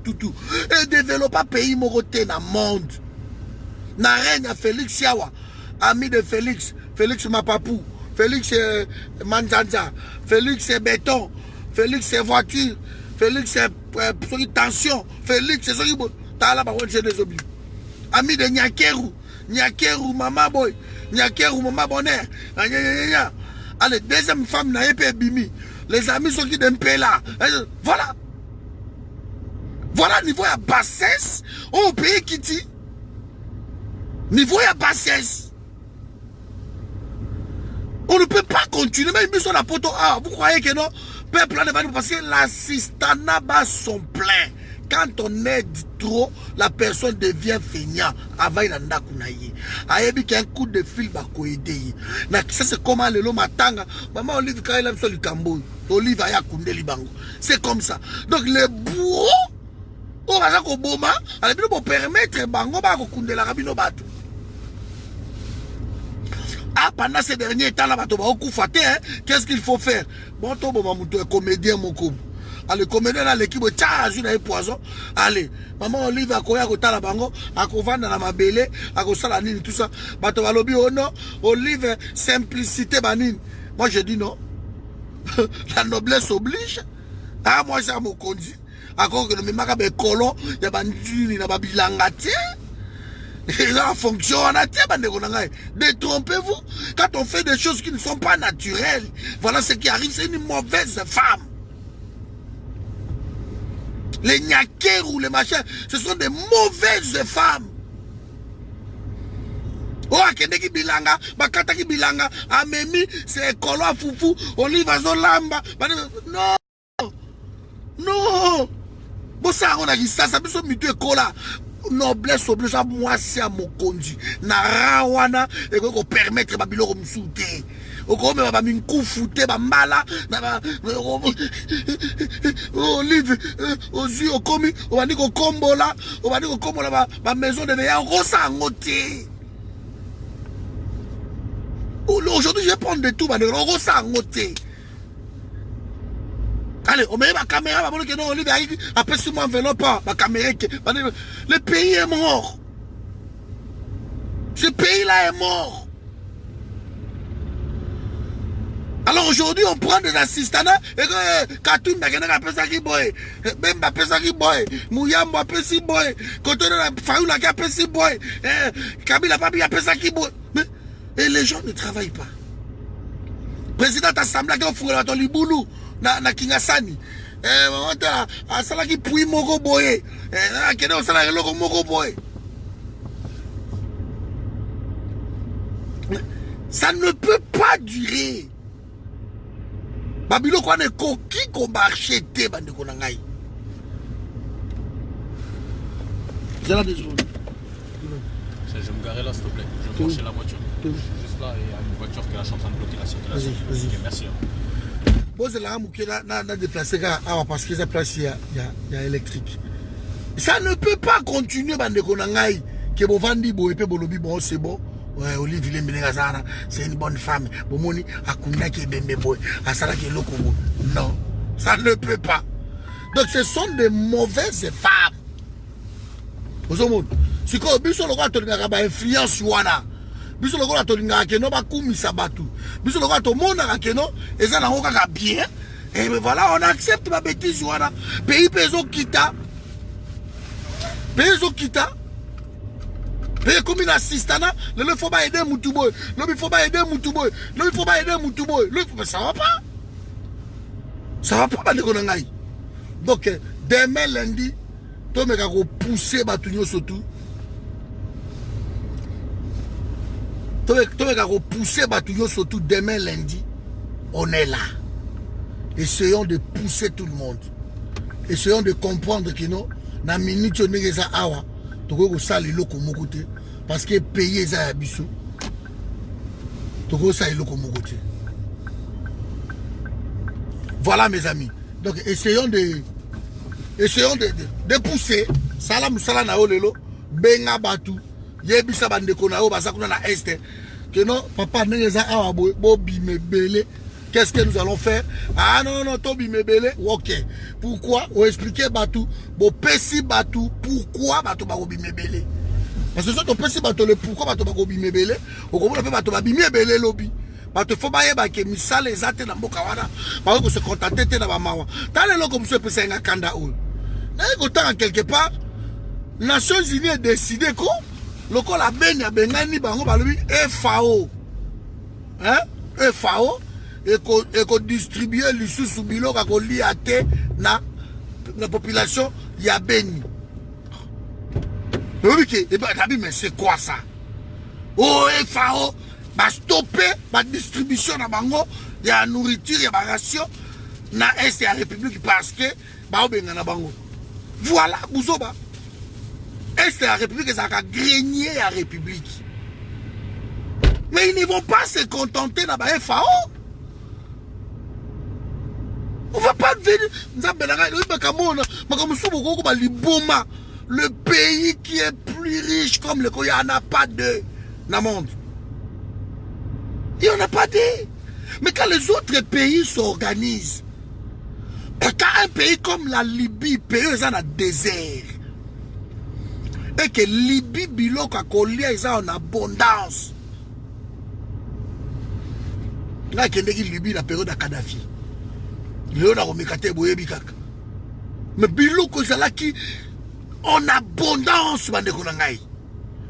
et développer pays moroté dans le monde. Na règne Félix Yawa, ami de Félix Mapapou, Félix Manzanza, Félix Béton, Félix Voiture, Félix tension, Félix c'est ce qui t'as là ami de Nyakeru Mama Boy, Nyakeru Mama Bonheur. Allez, deuxième femme n'a pas bimi. Les amis sont qui d'un peu là. Voilà. Voilà niveau à bassesse. On paye qui dit. Niveau à bassesse. On ne peut pas continuer. Même si on a poto. Ah, vous croyez que non? Peuple là, parce que l'assistanat sont pleins. Quand on aide trop, la personne devient feignant. Avant il en a kunaye. Ayebi qui a un coup de fil va aider. Ça c'est comment le l'homme matanga. Maman Olive quand il aime sur le Cambo. Olive aya kunde libango. C'est comme ça. Donc les bourreaux, on va dire boma, allez bien pour permettre bango ba kunde la rabino batu. Ah, pendant ces derniers temps, là, qu'est-ce qu'il faut faire? Bon, toi, un comédien, mon coup. Allez, comédien, là, l'équipe, tiens, j'ai un poison. Allez, maman, Olive, à quoi, à côté, la bango, à quoi, dans la mabélé, à quoi, ça, la nine, tout ça. Bato, va lobby, oh non, Olive, simplicité, banine. Moi, je dis non. La noblesse oblige. Ah, moi, c'est à mon conduit. À quoi, que le même arabe est colon, il y a bandine, il y a babilangati. Et là, fonction, détrompez-vous. Quand on fait des choses qui ne sont pas naturelles, voilà ce qui arrive, c'est une mauvaise femme. Les Nyaker ou les machins, ce sont des mauvaises femmes. Oh, Kendeki Bilanga, Bakataki Bilanga, Amemi, c'est Kolo Foufou, Olive Azolamba. Non! Non! Bon, ça, on a dit ça, ça peut se muter Kola. Noblesse oblige à moi c'est à mon conduit na rawana et qu'on permettre babilo comme souté au comme ba min coup fouté ba mala na Olive aux yeux au commis on va dire au combola on va dire au combola ba maison de veillance rosa ngoté. Aujourd'hui je vais prendre de tout ba rosa ngoté. Allez, on met ma caméra, après si moi enveloppe pas, ma caméra, le pays est mort. Ce pays-là est mort. Alors aujourd'hui, on prend des assistanats et que Katoum n'a pas ça qui boy, même pas ça qui boy, Mouyam n'a pas ça boy, Koto n'a pas ça boy, Kabila Papi n'a pas ça qui boy. Et les gens ne travaillent pas. Président Assemblée qui a fourré dans Liboulou. Na Kingasani asala ki pui moko boye akende osala eloko moko boye. Ça ne peut pas durer. Babilo kwa ne koki ko marché te bande ko nangai. C'est là 2 secondes. Je vais me garer là s'il te plaît. Je vais brancher la voiture. Juste là, il y a une voiture qui est en train de bloquer la circulation. Vas-y. Okay, merci. Bon, c'est là où déplacé parce que cette place il y a électrique. Ça ne peut pas continuer bande konangai que bo vandi bo epé bolobi bon c'est bon. Ouais, Olive Lembenegazana, c'est une bonne femme. Bomoni akunda ki bembe boy, asala ki loko boy. Non, ça ne peut pas. Donc ce sont des mauvaises femmes. Vous avez si quoi biso lokwa to ngaka ba influence wana. biso lokola tolingaka keno bakumisa bato biso lokola tomonaka keno eza nango kaka bien et voilà on accepte ma bêtise wana pays peso kita pays comme une assistana le faut pas aider mutuboy le faut pas aider mutuboy le faut pas aider mutuboy mais ça va pas bandeko na ngai donc demain lundi to meka ko pousser bato nyonso tout to meka ko pousser bato nyonso tout demain lundi on est là. Essayons de pousser tout le monde. Essayons de comprendre que non, na minute on est ça awa, toko ko sali loko mokote parce que payer ça abiso. Toko sali loko mokote. Voilà mes amis. Donc essayons de pousser sala musala na olelo benga batu yebisa bandeko na o basakuna na este que non papa neza awa bobi mebele. Qu'est-ce que nous allons faire? Ah non, Tobi Mebele, ok. Pourquoi? On expliquer Batou. Bon, Pessi Batou, pourquoi Batou Barobi Mebele? Parce que si on Pessi Batou, le pourquoi Batou Barobi Mebele, on comprend que Batou Babi Mebele lobby. Batou faut bailler que misale les athées dans Bokawana. Parce que se contenter dans la mawa. T'as les lots comme ce que c'est un kanda ou. N'a quelque part, Nations Unies a décidé que le col a ben ya bengani bango balobi FAO. Hein? FAO. Et qu'on distribue les sous-bilans qu'on lit à terre dans la population ya béni. Mais c'est quoi ça? Oh, FAO, va stopper la distribution de bango, il y a nourriture, il y a ration dans l'Est de la République parce que voilà, Bouzoba. Est de la République, ça a grenier la République. Mais ils ne vont pas se contenter dans la FAO. On va pas venir. Le pays qui est plus riche comme le Koya, il n'y en a pas deux dans le monde. Il n'y en a pas deux. Mais quand les autres pays s'organisent, quand un pays comme la Libye, pays dans le désert, et que Libye, Bilo, Kakolia, ils ont en abondance. Là, il y a Libye, la période de Kadhafi. Mais Biloko Zalaki en abondance,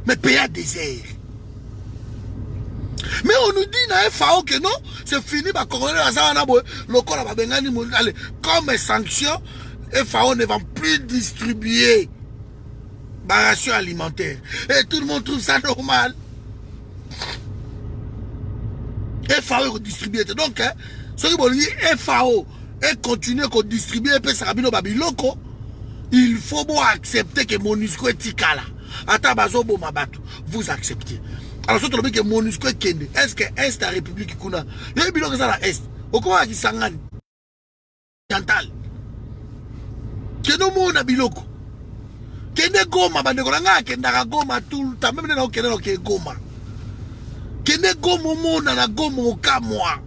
mais pays à désert. Mais on nous dit dans FAO que non, c'est fini, comme sanction, FAO ne va plus distribuer la ration alimentaire. Et tout le monde trouve ça normal. FAO distribue. Donc, ceux qui vont dire FAO et continuer à distribuer il faut bon accepter que MONUSCO est tikala. Vous acceptez. Alors, si vous que MONUSCO est kende, est-ce que Est la République kuna? Il y a un la Est. Au quoi qui s'engagne? Chantal. Keno mo na biloko. Kende goma bandekolanga kenda goma tout le temps même na kende na goma. Kende goma mo na goma okamwa.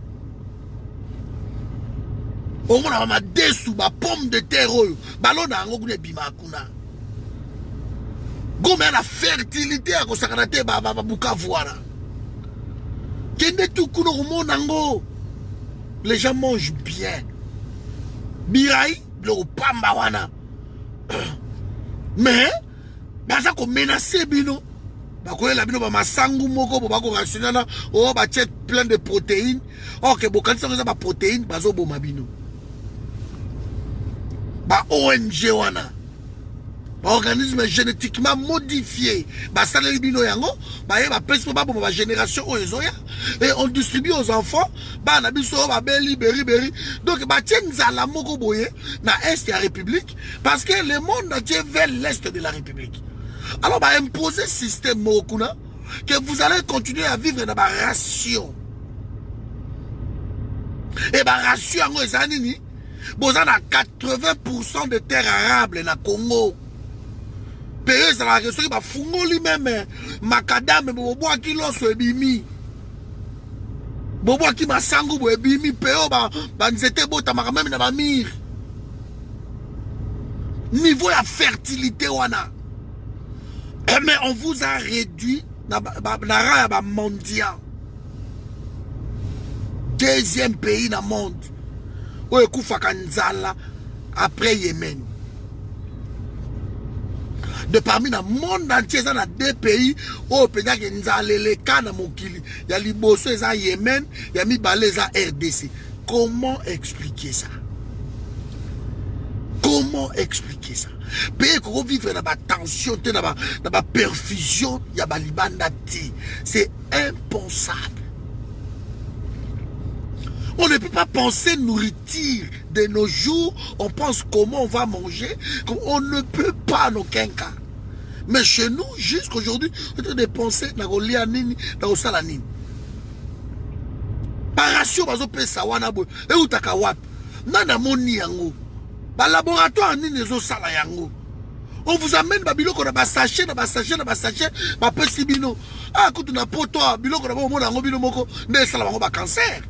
On a des sous ma pomme de terre, ballon à un bima kuna. Gomme la fertilité à consacrer babuka voilà. Kende tout kuno monango. Les gens mangent bien. Birai, le pamba wana. Mais, baza ko menacer bino. Bakoye la bino ba masangu moko ba ko rationnana oh ba tchet plein de protéines. OK, bo kanisa ba protéines bazo bo mabino. Ba ONG wana. Ba organisme génétiquement modifié. Ba salé bino yango, ba yeba pèse ba ba génération ozoya et on distribue aux enfants ba na biso ba beli beri. Donc ba tchenza la moko boye na est de la République parce que le monde entier vers l'est de la République. Alors, bah, imposer système Mokuna que vous allez continuer à vivre dans la ration. Et bah, ration, vous avez 80% de terres arables dans le Congo. Pays dans la ration, bah, fungo lui-même, macadam, bobo qui l'os ebimi. Bobo qui m'a sangou ebimi, peo, bah, nzete bota, même dans ma mire. Niveau de fertilité, wana. Mais on vous a réduit na rang ya mondial. Deuxième pays dans le monde. Où ekufaka nzala après Yémen. De parmi le monde entier, dans 2 pays où il y a nzalele kana mokili. Il y a Liboso, il y a Yémen, il y a Mibale, il y a RDC. Comment expliquer ça? Comment expliquer ça? Pays qui vivre dans la tension, dans la perfusion, il y a Balibandati. C'est impensable. On ne peut pas penser nourriture de nos jours. On pense comment on va manger. On ne peut pas en aucun cas. Mais chez nous, jusqu'aujourd'hui, on est en train de penser dans le nini, dans le salanine. Par ratio, on peut savoir et où t'as kawap. Nana moni yango. Ba laboratoire nini zo sala yango. On vous amène babilo qu'on a ba sachet, ba pesibino. Ah, quand on a poto, bilo qu'on a ba mona ngo bilo moko, ne sala bango ba cancer.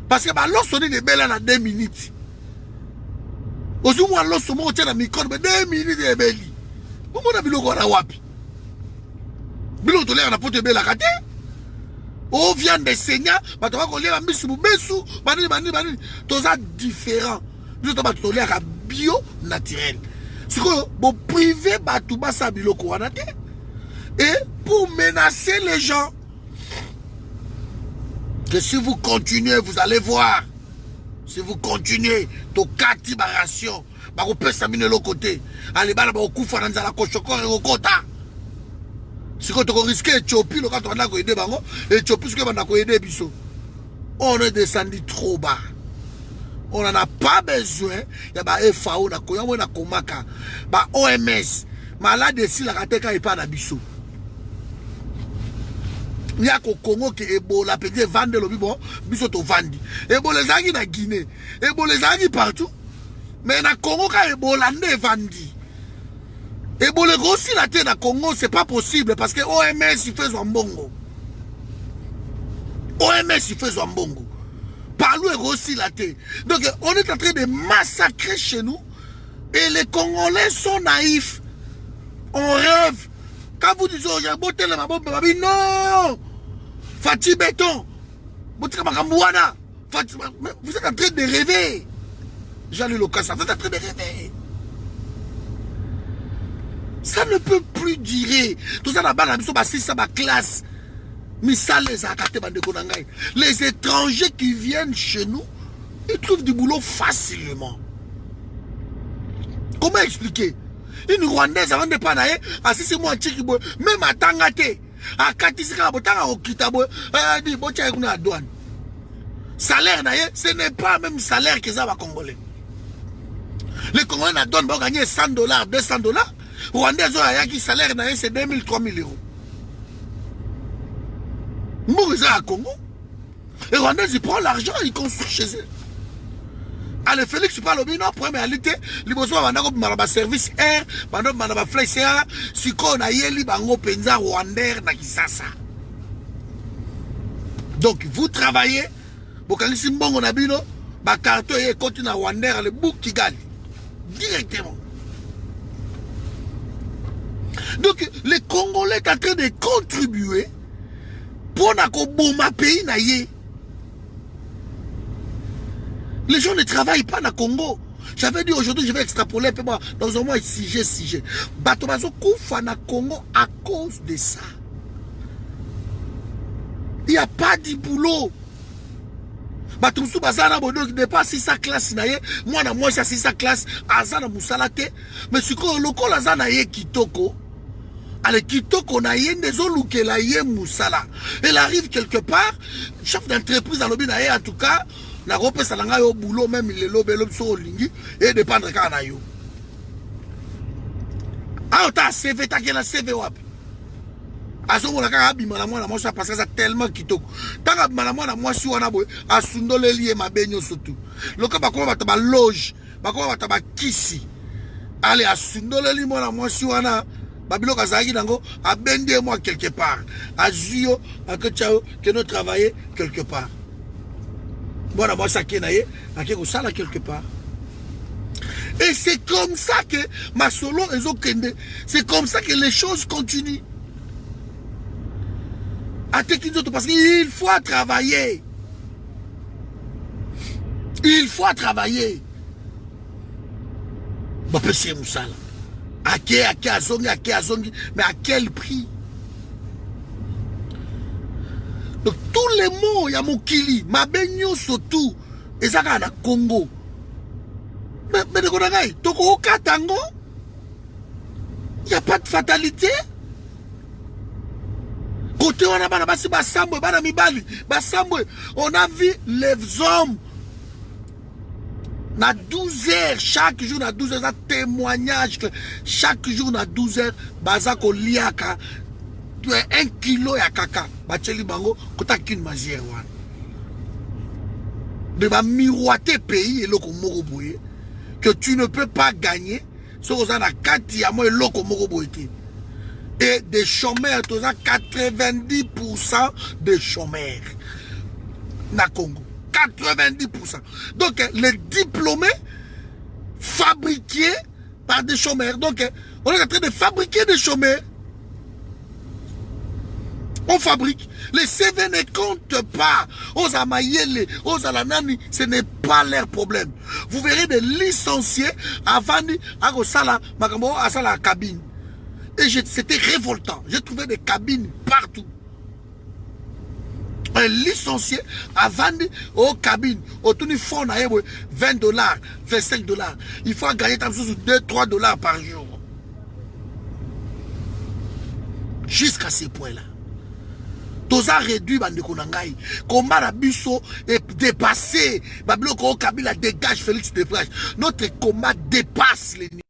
Parce que lorsqu'on est belle à 2 minutes. Aussi, moi, lorsqu'on est dans le micro, 2 minutes de belle. Comment on a vu le corps à wapi? Bilo to l'air na pote belle à kate. On vient de saigner, bah tu vas qu'on l'a mis sous besou, bani. Tout ça différent. Bilo to ba to l'air à bio naturel. C'est que bon privé ba tout ba sa bilo ko anate. Et pour menacer les gens. Que si vous continuez, vous allez voir. Si vous continuez, to kati baration, ba ko pesa mine l'autre côté. Allez ba ba okufa na nzala ko choko e kota. Si ko to risquer Éthiopie, le quand on a ko aider bango, Éthiopie ce que bana ko aider biso. On est descendu trop bas. On n'en a pas besoin. Ya ba FAO na ko ya na komaka. Ba OMS, malade si la kateka e pa na biso. Il y a au Congo qui Ebola peut dire vendre le bibo biso to vandi. Ebola zagi na Guinée, Ebola zagi partout. Mais na Congo ka Ebola ne vandi. Ebola aussi la terre na Congo c'est pas possible parce que OMS il fait Zambongo. OMS il fait Zambongo. Par lui aussi la terre. Donc on est en train de massacrer chez nous et les Congolais sont naïfs. On rêve. Quand vous dites oh j'ai beauté la bombe non. Fatih Béton, vous êtes en train de rêver. J'allais le casser, vous êtes en train de rêver. Ça ne peut plus durer. Tout ça là-bas, ça va classe. Les étrangers qui viennent chez nous, ils trouvent du boulot facilement. Comment expliquer? Une Rwandaise avant de prendre à 6 mois, même à Tangate. À Katisika, salaire, ce n'est pas le même salaire que ça va Congolais. Les Congolais vont gagner $100, $200. Rwandais, qui salaire, c'est 2000, 3000 euros. Mourir à Congo. Et Rwandais, ils prennent l'argent, ils construisent chez eux. Allez, Félix, tu parles au bino, pour réalité, les besoins de service air, de flex air, si on a yeli, bango penza Rwandais, na kisasa. Donc, vous travaillez, vous avez un bon bino, ba carton et continue à Rwandais, le bouc qui gagne. Directement. Donc, les Congolais sont en train de contribuer pour que pays naïe. Les gens ne travaillent pas dans le Congo. J'avais dit aujourd'hui, je vais extrapoler dans un mois 6G. Batomazo koufa na Congo à cause de ça. Il n'y a pas de boulot. Batumsu bazana bodo qui dépasse 6 classe naye. Moi na moi c'est 6 classe azana musalate. Mais ce que le col azana ye kitoko. Ale kitoko na ye ndezoluke la ye musala. Elle arrive quelque part, chef d'entreprise dans le binaye en tout cas. La rope salanga yo boulot même le lobe so lingi et dépendre quand na yo. Ah ta CV ta kena CV wapi. Aso mo la ka abima na moi parce que ça tellement kitoko. Tanga abima na moi na moi si wana boy asundole lié mabenyo surtout. Loka ba ko ba loge, ba ko ba kisi. Allez asundole li moi na moi si wana babilo kazaki nango abende moi quelque part. Azuyo akachao que nous travailler quelque part. Moi, moi, ça qui est quelque part. Et c'est comme ça que ma solo et Zokende, c'est comme ça que les choses continuent. Parce qu'il faut travailler. Il faut travailler. Mais à quel prix? Donc tous les mots, il y a mon kili, ma benyo surtout, et ça à Congo. Mais de quoi toko katango? Il n'y a pas de fatalité. Côté on a on a vu les hommes. Na 12 heures, chaque jour, na 12 heures, ça témoignage. Chaque jour, na 12 heures, bazako liaka, 1 kilo ya kaka. Bacheli bango, kota kin mazière wan. De ma miroiter pays et loko moro boye, que tu ne peux pas gagner, sauf que na kati ya mo et loko moro boye. Et des chômeurs, tu as 90% de chômeurs. Na Congo. 90%. Donc, les diplômés fabriqués par des chômeurs. Donc, on est en train de fabriquer des chômeurs. On fabrique. Les CV ne comptent pas. Aux Amayele, aux Alanani, ce n'est pas leur problème. Vous verrez des licenciés avant à la cabine. Et c'était révoltant. J'ai trouvé des cabines partout. Un licencié a vendu aux cabines, au fonds $20, $25. Il faut gagner 2-3 $ par jour. Jusqu'à ce point-là. Tous a réduit Bandekonangaï. Comment la Bisso est dépassé. Babloko Kabila dégage Félix Desproges. Notre combat dépasse les niveaux.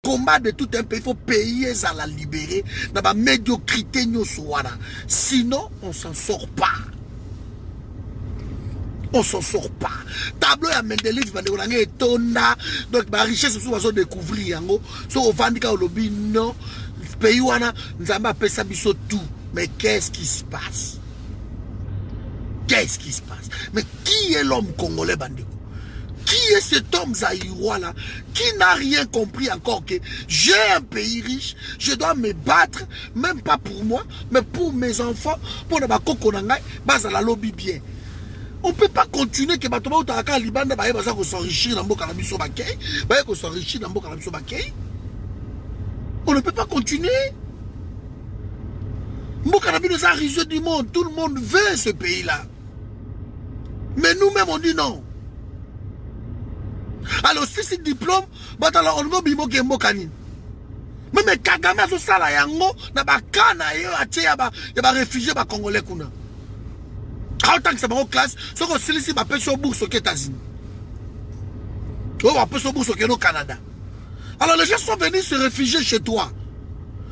Combat de tout un pays, il faut payer à la libérer dans la médiocrité. Sinon, on ne s'en sort pas. On ne s'en sort pas. Tableau à Mendelif, donc la richesse, on va découvrir. Si on va dire que non, le pays, on a tout. Mais qu'est-ce qui se passe? Qu'est-ce qui se passe? Mais qui est l'homme congolais, Bandeko? Qui est cet homme zaïrois là qui n'a rien compris encore que j'ai un pays riche, je dois me battre, même pas pour moi, mais pour mes enfants, pour ne pas la lobby bien. On ne peut pas continuer que s'enrichir dans on ne peut pas continuer. Mbokanabi nous a risé du monde, tout le monde veut ce pays-là. Mais nous-mêmes on dit non. Alors si c'est diplôme, on va bimo ke mbokani. Même Kagame a sala yango na bakana yo atie ya ba réfugié ba congolais kuna. Quand ça va en classe, ce qu'on se laisse ba pêcher bourse aux États-Unis. On va pêcher bourse au Canada. Alors les gens sont venus se réfugier chez toi.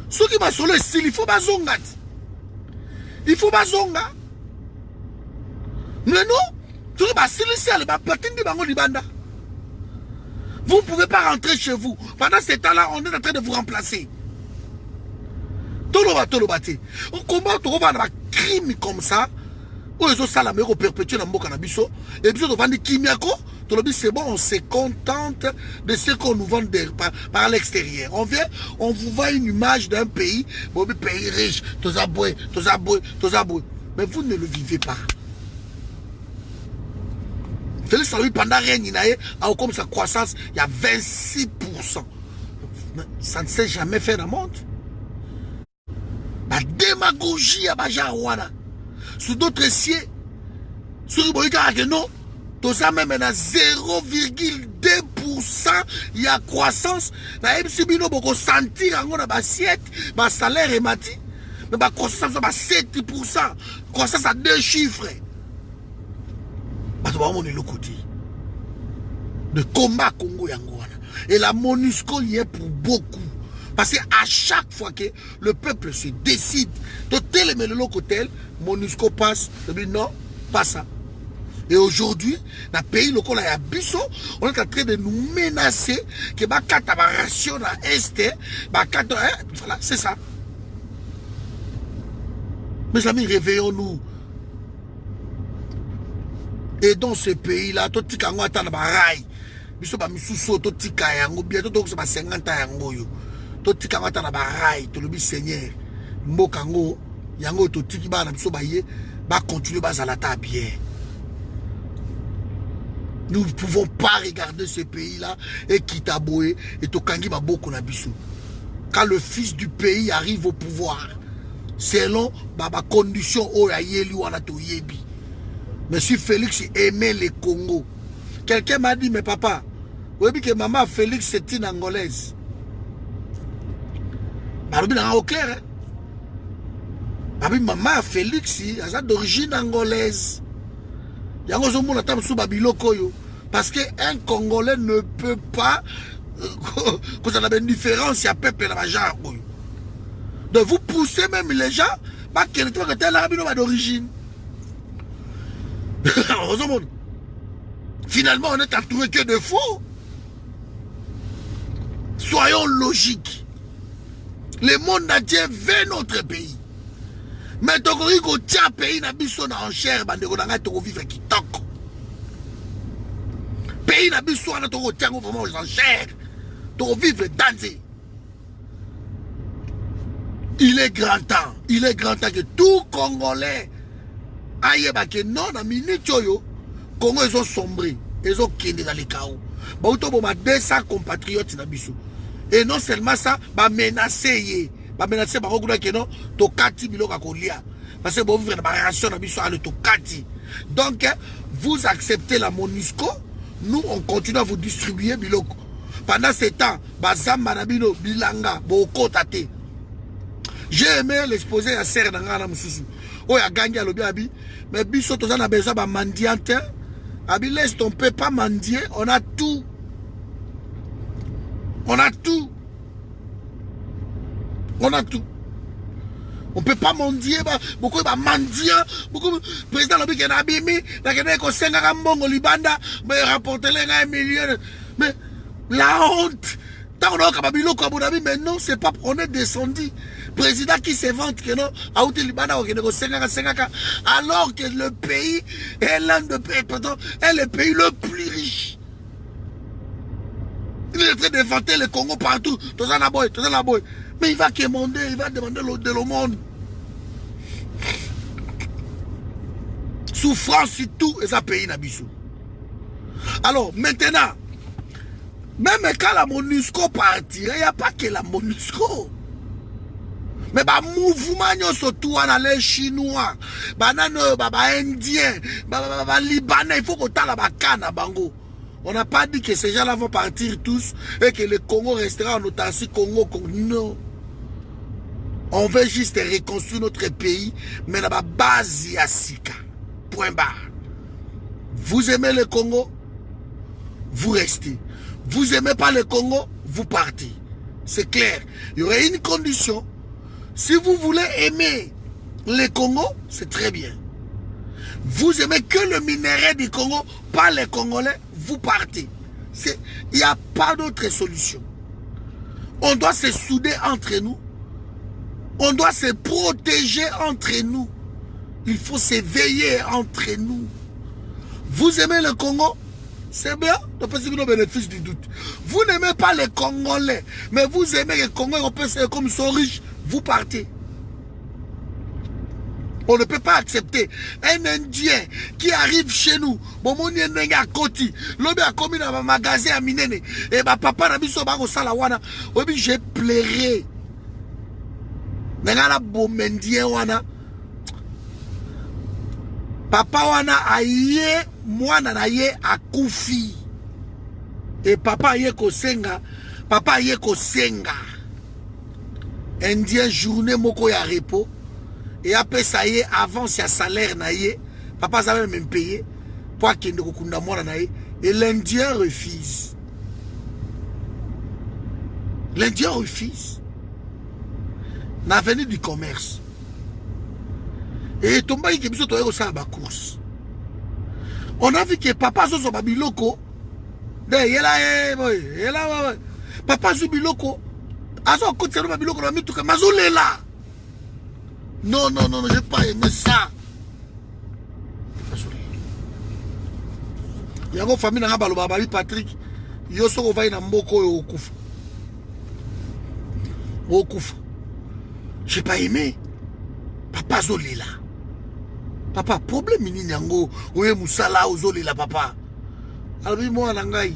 Ceux qui va sur le style, il faut bazonga. Il faut bazonga. Mais non, tu vas se laisser aller ba platine de bango libanda. Vous ne pouvez pas rentrer chez vous. Pendant ce temps-là, on est en train de vous remplacer. On combat un crime comme ça. On perpétue dans le cannabiso. Et puis on va dire Kimiako. C'est bon, on se contente de ce qu'on nous vend par l'extérieur. On vient, on vous voit une image d'un pays, pays riche, mais vous ne le vivez pas. Félix Saoui, pendant rien, il a comme sa croissance, il y a 26%. Ça ne s'est jamais fait dans le monde. La démagogie à Bajarouana. Sous d'autres cieux, sur le Boïka non, tout ça même à 0,2%, il y a croissance. Na ebisibino boko sentir en assiette, ma salaire est mati, mais ma croissance à 7%, croissance à 2 chiffres. On est le côté de combat Congo Yangoana. Et la MONUSCO y est pour beaucoup. Parce qu'à chaque fois que le peuple se décide de tel et le hôtel, MONUSCO passe, non, pas ça. Et aujourd'hui, dans le pays local, il y a Bisso, on est en train de nous menacer que ma ration à Est, voilà, c'est ça. Mes amis, réveillons-nous. Et dans ce pays-là, tout le monde est en train de rail. Biso ba misuso to tika yango bientôt to ba 50 yango yo. To tika ngata na ba rail to lobi Seigneur. Mboka ngo yango totiki ba na biso baye ba continuer ba zalata bien. Nous ne pouvons pas regarder ce pays-là et Kitaboé et Tokangi Maboko Nabiso. Quand le fils du pays arrive au pouvoir, selon ma condition, Monsieur Félix aimait les Congo. Quelqu'un m'a dit, mais papa, vous savez que maman Félix c'est une Angolaise. Au clair, hein? Maman Félix, elle est d'origine angolaise. Parce qu'un Congolais ne peut pas que ça ait une différence, il y a peuple donc vous poussez même les gens d'origine. Finalement, on est entouré que de faux. Soyons logiques. Le monde entier veut notre pays. Mais tu as un pays qui est en chair, tu vivre qui toque. Pays n'a besoin de vraiment en chair, de vivre dans. Il est grand temps que tout Congolais aille que non, dans minute Congo ils ont sombré, ils ont quitté dans les chaos. Bah auto bon 200 compatriotes na biso. Et non seulement ça, bah menacer que non, to kati biloko kolia. Parce que bon vivre dans relation na biso à le to kati. Donc vous acceptez la MONUSCO. Nous, on continue à vous distribuer biloko. Pendant ce temps, Bazam Manabino, Bilanga, Boko Tate. J'ai aimé l'exposer à Serre Nangana Moussou. Oh, il y a gagné à l'objet, mais Bisso, on a besoin de mendiante. Abi, laisse ton peu pas mendier, on a tout. On a tout. On a tout. On ne peut pas mendier, beaucoup de mendiants, beaucoup de présidents qui ont abîmé, qui ont 5 ans, Libanda, mais rapporter les 1 million. Mais la honte, tant qu'on a mais non, c'est pas on est descendu. Président qui se vante que non, à Libanda, qui a 5 ans, alors que le pays est l'un des pays, est le pays le plus riche. Il est en train de vanter le Congo partout, tout ça la boy. Mais il va demander, de le monde. Souffrance sur tout, et ça pays n'abissou. Alors, maintenant, même quand la MONUSCO partira, il n'y a pas que la MONUSCO. Mais bah mouvement surtout les Chinois, Indiens, Libanais, il faut qu'on t'a la bacana bango. On n'a pas dit que ces gens-là vont partir tous et que le Congo restera en autarcie Congo. Non. On veut juste reconstruire notre pays, mais la base Yassika. Point barre. Vous aimez le Congo, vous restez. Vous aimez pas le Congo, vous partez. C'est clair. Il y aurait une condition. Si vous voulez aimer le Congo, c'est très bien. Vous aimez que le minerai du Congo, pas les Congolais, vous partez. Il n'y a pas d'autre solution. On doit se souder entre nous. On doit se protéger entre nous. Il faut se veiller entre nous. Vous aimez le Congo? C'est bien, le bénéfice du doute. Vous n'aimez pas les Congolais, mais vous aimez les Congolais, comme ils sont riches, vous partez. On ne peut pas accepter un Indien qui arrive chez nous. Bon, mon à Koti, l'homme a commis dans un magasin à Minene. Et ma papa n'a mis son bago salawana. Oui, j'ai pleuré. N'a bon Indien wana. Papa wana aye, moi nanaye akufi. Et papa aye kosenga. Papa aye kosenga. Indien journée moko ya repos. Et après ça y est, avant c'est un salaire naïe, papa ça va même payer pour qu'il ne recunda moi naïe. Et l'Indien refuse. L'Indien refuse. L'avenir du commerce. Et tomba qui biso toye ça ba course. On a vu que papa zo babiloko. De yela papa zo biloko. Azo côté babiloko na mituka mazolela. Non, je n'ai pas aimé ça. Il y a une famille qui a Patrick. Il y a une famille qui a Je n'ai pas aimé. bazolela. Papa, problème nini yango oye musala ozolela papa. Alobi mwana ngai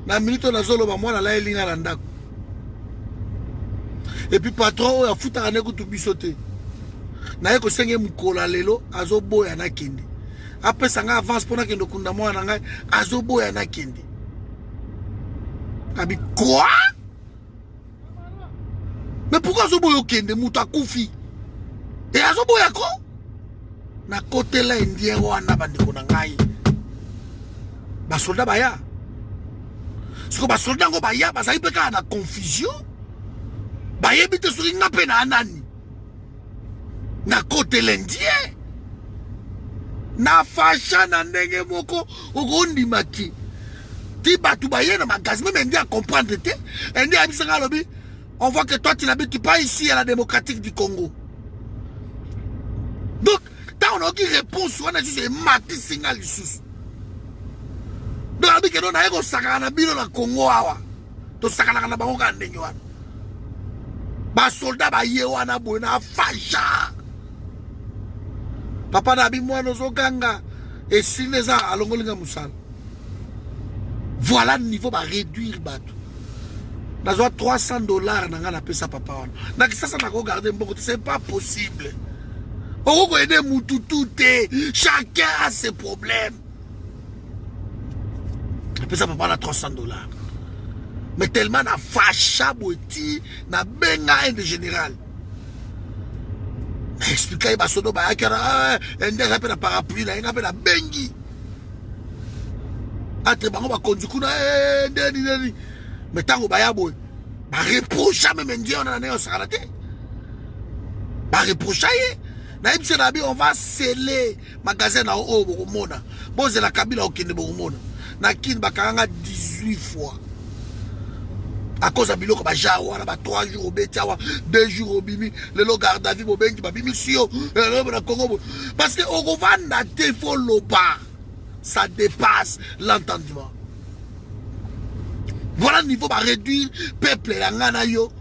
na minute nazoloba mwana la elinga na ndako. Et puis patron oya futa ne kutu bisote. Na yeko senge mukola lelo azoboya na kende. Après ça nga avance pona kendo kunda mwana ngai azoboya na kende. Abi quoi? Mais pourquoi azoboya kende muta kufi? Et azoboya ko? Na côté la indien wana bandeko na ngai. Ba soldat baya. Siko ba soldat ngo baya bazali peka na confusion. Ba yebite suri ngape na anani. Na côté l'indien. Na fasha na ndenge moko ogondi maki. Ti batu baye na magasin même indien à comprendre te. Indien abisanga lobi. On voit que toi tu n'habites pas ici à la démocratique du Congo. Donc on a aucune réponse, on a juste maté signal ici. Donc, on a dit que nous avons sakana bino na Congo awa. To sakana na bango ka ndenge wana. Ba soldat ba ye wana bona fasha. Papa na bi mwana zokanga et si les a alongolinga musala. Voilà le niveau ba réduire bato. Nazo $300 na nga na pesa papa wana. Na kisasa na ko garder mboko, c'est pas possible. Chacun a ses problèmes. Après ça, papa a $300. Mais tellement na facha boti na benga un de général. Expliquer ba sodo ba akara un des appels à parapluie na appel à bengi. Atre bango ba konduku na ndeni. Mais tango ba ya boy. Ba reproche même ndie on na osarate. Ba reproche on va sceller magasin na o bokomona. Boze la kabila okende bokomona. Na kin bakanga 18 fois. À cause de biloko ba jawa na ba 3 jours au betiawa, 2 jours au bimi, le lo garde à vie bo bengi ba bimi sio, le na Congo. Parce que on va na te fo loba. Ça dépasse l'entendement. Voilà le niveau va réduire peuple la ngana yo.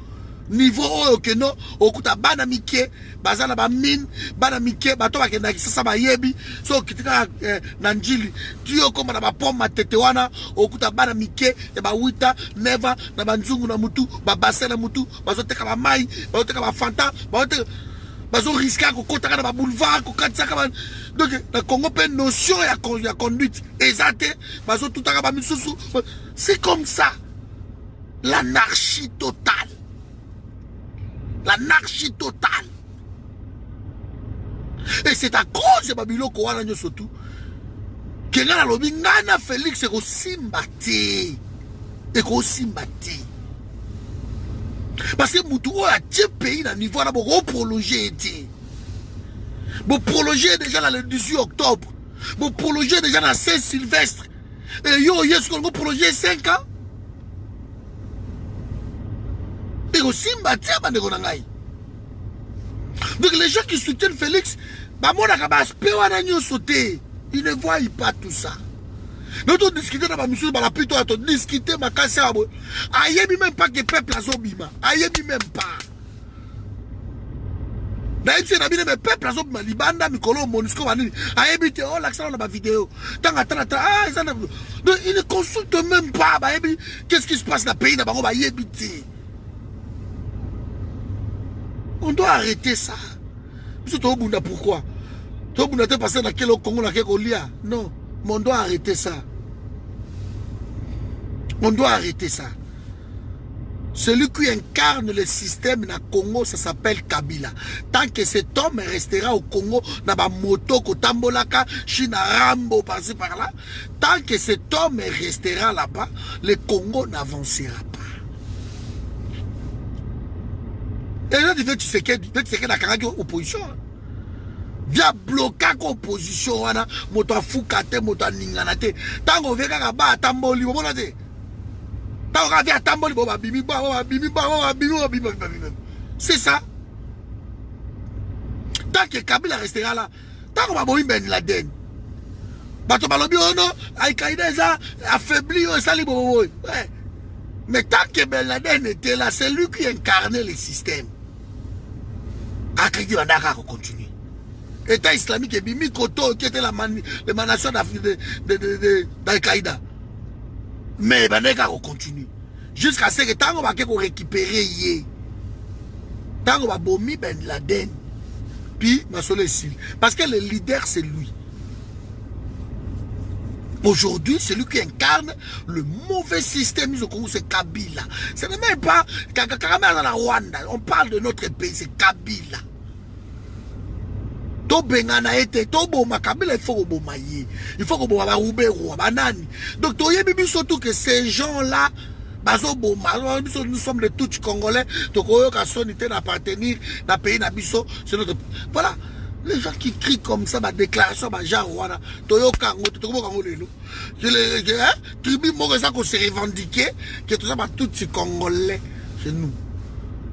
Niveau oyo no okuta bana mike bazana ba mine bana mike bato bakenda kisasa ba yebi so kitika na njili tuyo koma na ba poma tete wana okuta bana mike e ba 8 9 na banzungu na mutu ba bassin na mutu bazoteka ba mai bazoteka ba fanta bazo risquer ko kota na ba boulevard ko katsa ka donc na Congo pe notion ya conduite exacte bazo tutaka ba misusu. C'est comme ça l'anarchie totale. L'anarchie totale. Et c'est à cause de Babilo Kouana Nyosotu que ngana lobi ngana Félix eko simbati. Eko simbati. Parce que Moutou a tché pays na niveau na bo prolonger été. Bo prolonger déjà le 18 octobre. Bo prolonger déjà na Saint-Sylvestre. Et yo yes ko prolonger 5 ans. Donc les gens qui soutiennent Félix, ils ne voient pas tout ça. Nous avons discuté dans ma mission, plutôt discuter ma casse. Aïe, même pas que le peuple a zobima. Aïe, même pas. D'ailleurs, c'est le peuple a zobima. Libanda, Mikolo, Monisco, aïe, oh, l'accent dans ma vidéo. Donc, ils ne consultent même pas. Qu'est-ce qui se passe dans le pays? On doit arrêter ça. Pourquoi? Non, mais on doit arrêter ça. On doit arrêter ça. Celui qui incarne le système na Congo, ça s'appelle Kabila. Tant que cet homme restera au Congo, na ba moto ko tambolaka, China Rambo par-ci par-là, tant que cet homme restera là-bas, le Congo n'avancera pas. Et là, tu sais que la carrière opposition. Via bloquer l'opposition, moto fukate, moto ninganate. Tant qu'on verra là-bas, tamboli, bon là, tant qu'on vient tamboli, c'est ça. Tant que Kabila restera là, tant qu'on va mourir Ben Laden. Bato balobi ono, Al-Qaïda affaibli, sali bobo. Mais tant que Ben Laden était là, c'est lui qui incarnait le système. Akrédit Bandaka continue. État islamique et Bimi Koto qui était l'émanation d'Al-Qaïda. Mais on continue. Jusqu'à ce que tant on va récupérer yé. Tant on va bomber Ben Laden. Puis Masole Sil. Parce que le leader c'est lui. Aujourd'hui, c'est lui qui incarne le mauvais système au Congo, c'est Kabila. Ce n'est même pas Kagame dans la Rwanda. On parle de notre pays, c'est Kabila. To bengana ete, to boma Kabila, il faut que boma yé. Il faut que boma Roubero, banani. Donc, tu as vu surtout que ces gens-là, bazo boma, nous sommes les tous Congolais, donc on a sonité d'appartenir dans le pays d'Abisso, c'est notre. Voilà. Les gens qui crient comme ça, ma déclaration, ma genre, voilà. Toyo Kango, Toyo Kango, tribu, moi, ça qu'on s'est revendiqué, que tout ça, tous ces Congolais, chez nous.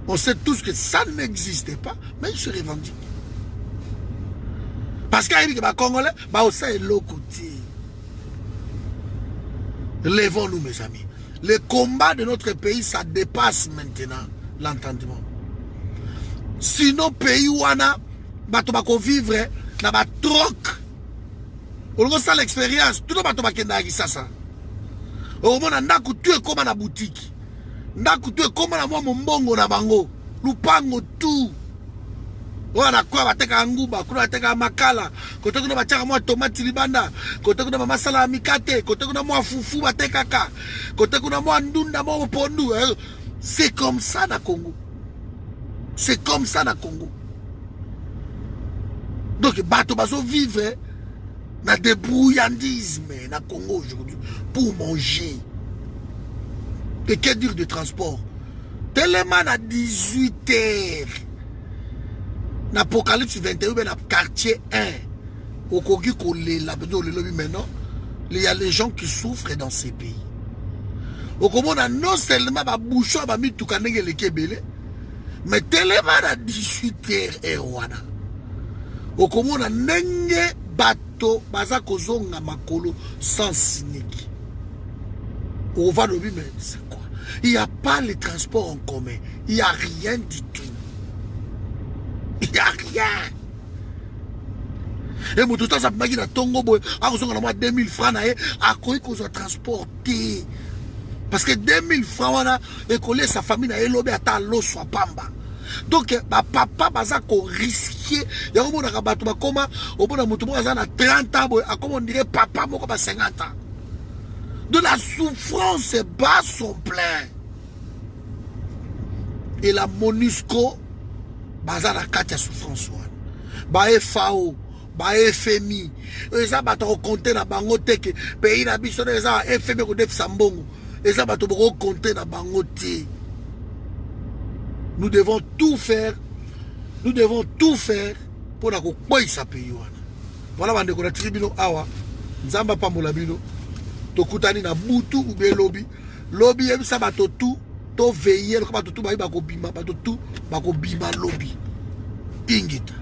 On sait tous que ça n'existait pas, mais ils se revendiquent. Parce qu'il y a des Congolais, bah, on sait l'autre côté. Lèvons-nous, mes amis. Le combat de notre pays, ça dépasse maintenant l'entendement. Sinon, pays où on a, bato bako vivre na ba troc. On a l'expérience. Tout le monde va kenda ça ça. Au moins ndaku tu es comme na boutique. Ndaku tu es comme na moi mbongo na bango. Lupango tout. Wana kwa bateka nguba, kuna bateka makala. Kote kuna bachaka moi tomate libanda. Kote kuna masala ya mikate, kote kuna moi fufu bateka ka. Kote kuna moi ndunda moi pondu. C'est comme ça na Congo. C'est comme ça na Congo. Donc, bateau bazo vivre dans des brouillandisme dans le Congo aujourd'hui pour manger. Et que dire de transport? Tellement à 18h, dans l'Apocalypse 21, dans le quartier 1, au Kogi, maintenant, il y a les gens qui souffrent dans ces pays. Au Congo, non seulement ma bouchon, ma mis tout canne le Kébélé, mais tellement à 18h, et voilà. Okomona nenge bato baza kozonga makolo sans cynique. On va le dire, mais c'est quoi? Il n'y a pas les transports en commun. Il n'y a rien du tout. Il n'y a rien. Et moi tout ça m'a dit na Tongo boy, a kozonga na moi 2000 francs na a koyi ko transporter. Parce que 2000 francs wana écoler sa famille na elobe ata lo soit pamba. Donc, papa baza ko risquer. Ya ko mona ka bato ba koma, o bona mutu mo za na 30 ans, comme on dirait papa moko ba 50 ans. De la souffrance bat son plein. Et la MONUSCO baza na kati ya souffrance wana. Ba FAO, ba FMI. Eza bato ko compter na bango te ke pays na biso na eza FMI ko def sambongo. Eza bato ko compter na bango te. Nous devons tout faire. Nous devons tout faire pour la couper sa pays. Voilà, on a la tribune awa. Nzamba pambola bino. To kutani na butu ou bien lobby. Lobby aime ça bato tout. To veiller comme bato tout ba ko bima bato tout ba ko bima lobby. Ingita.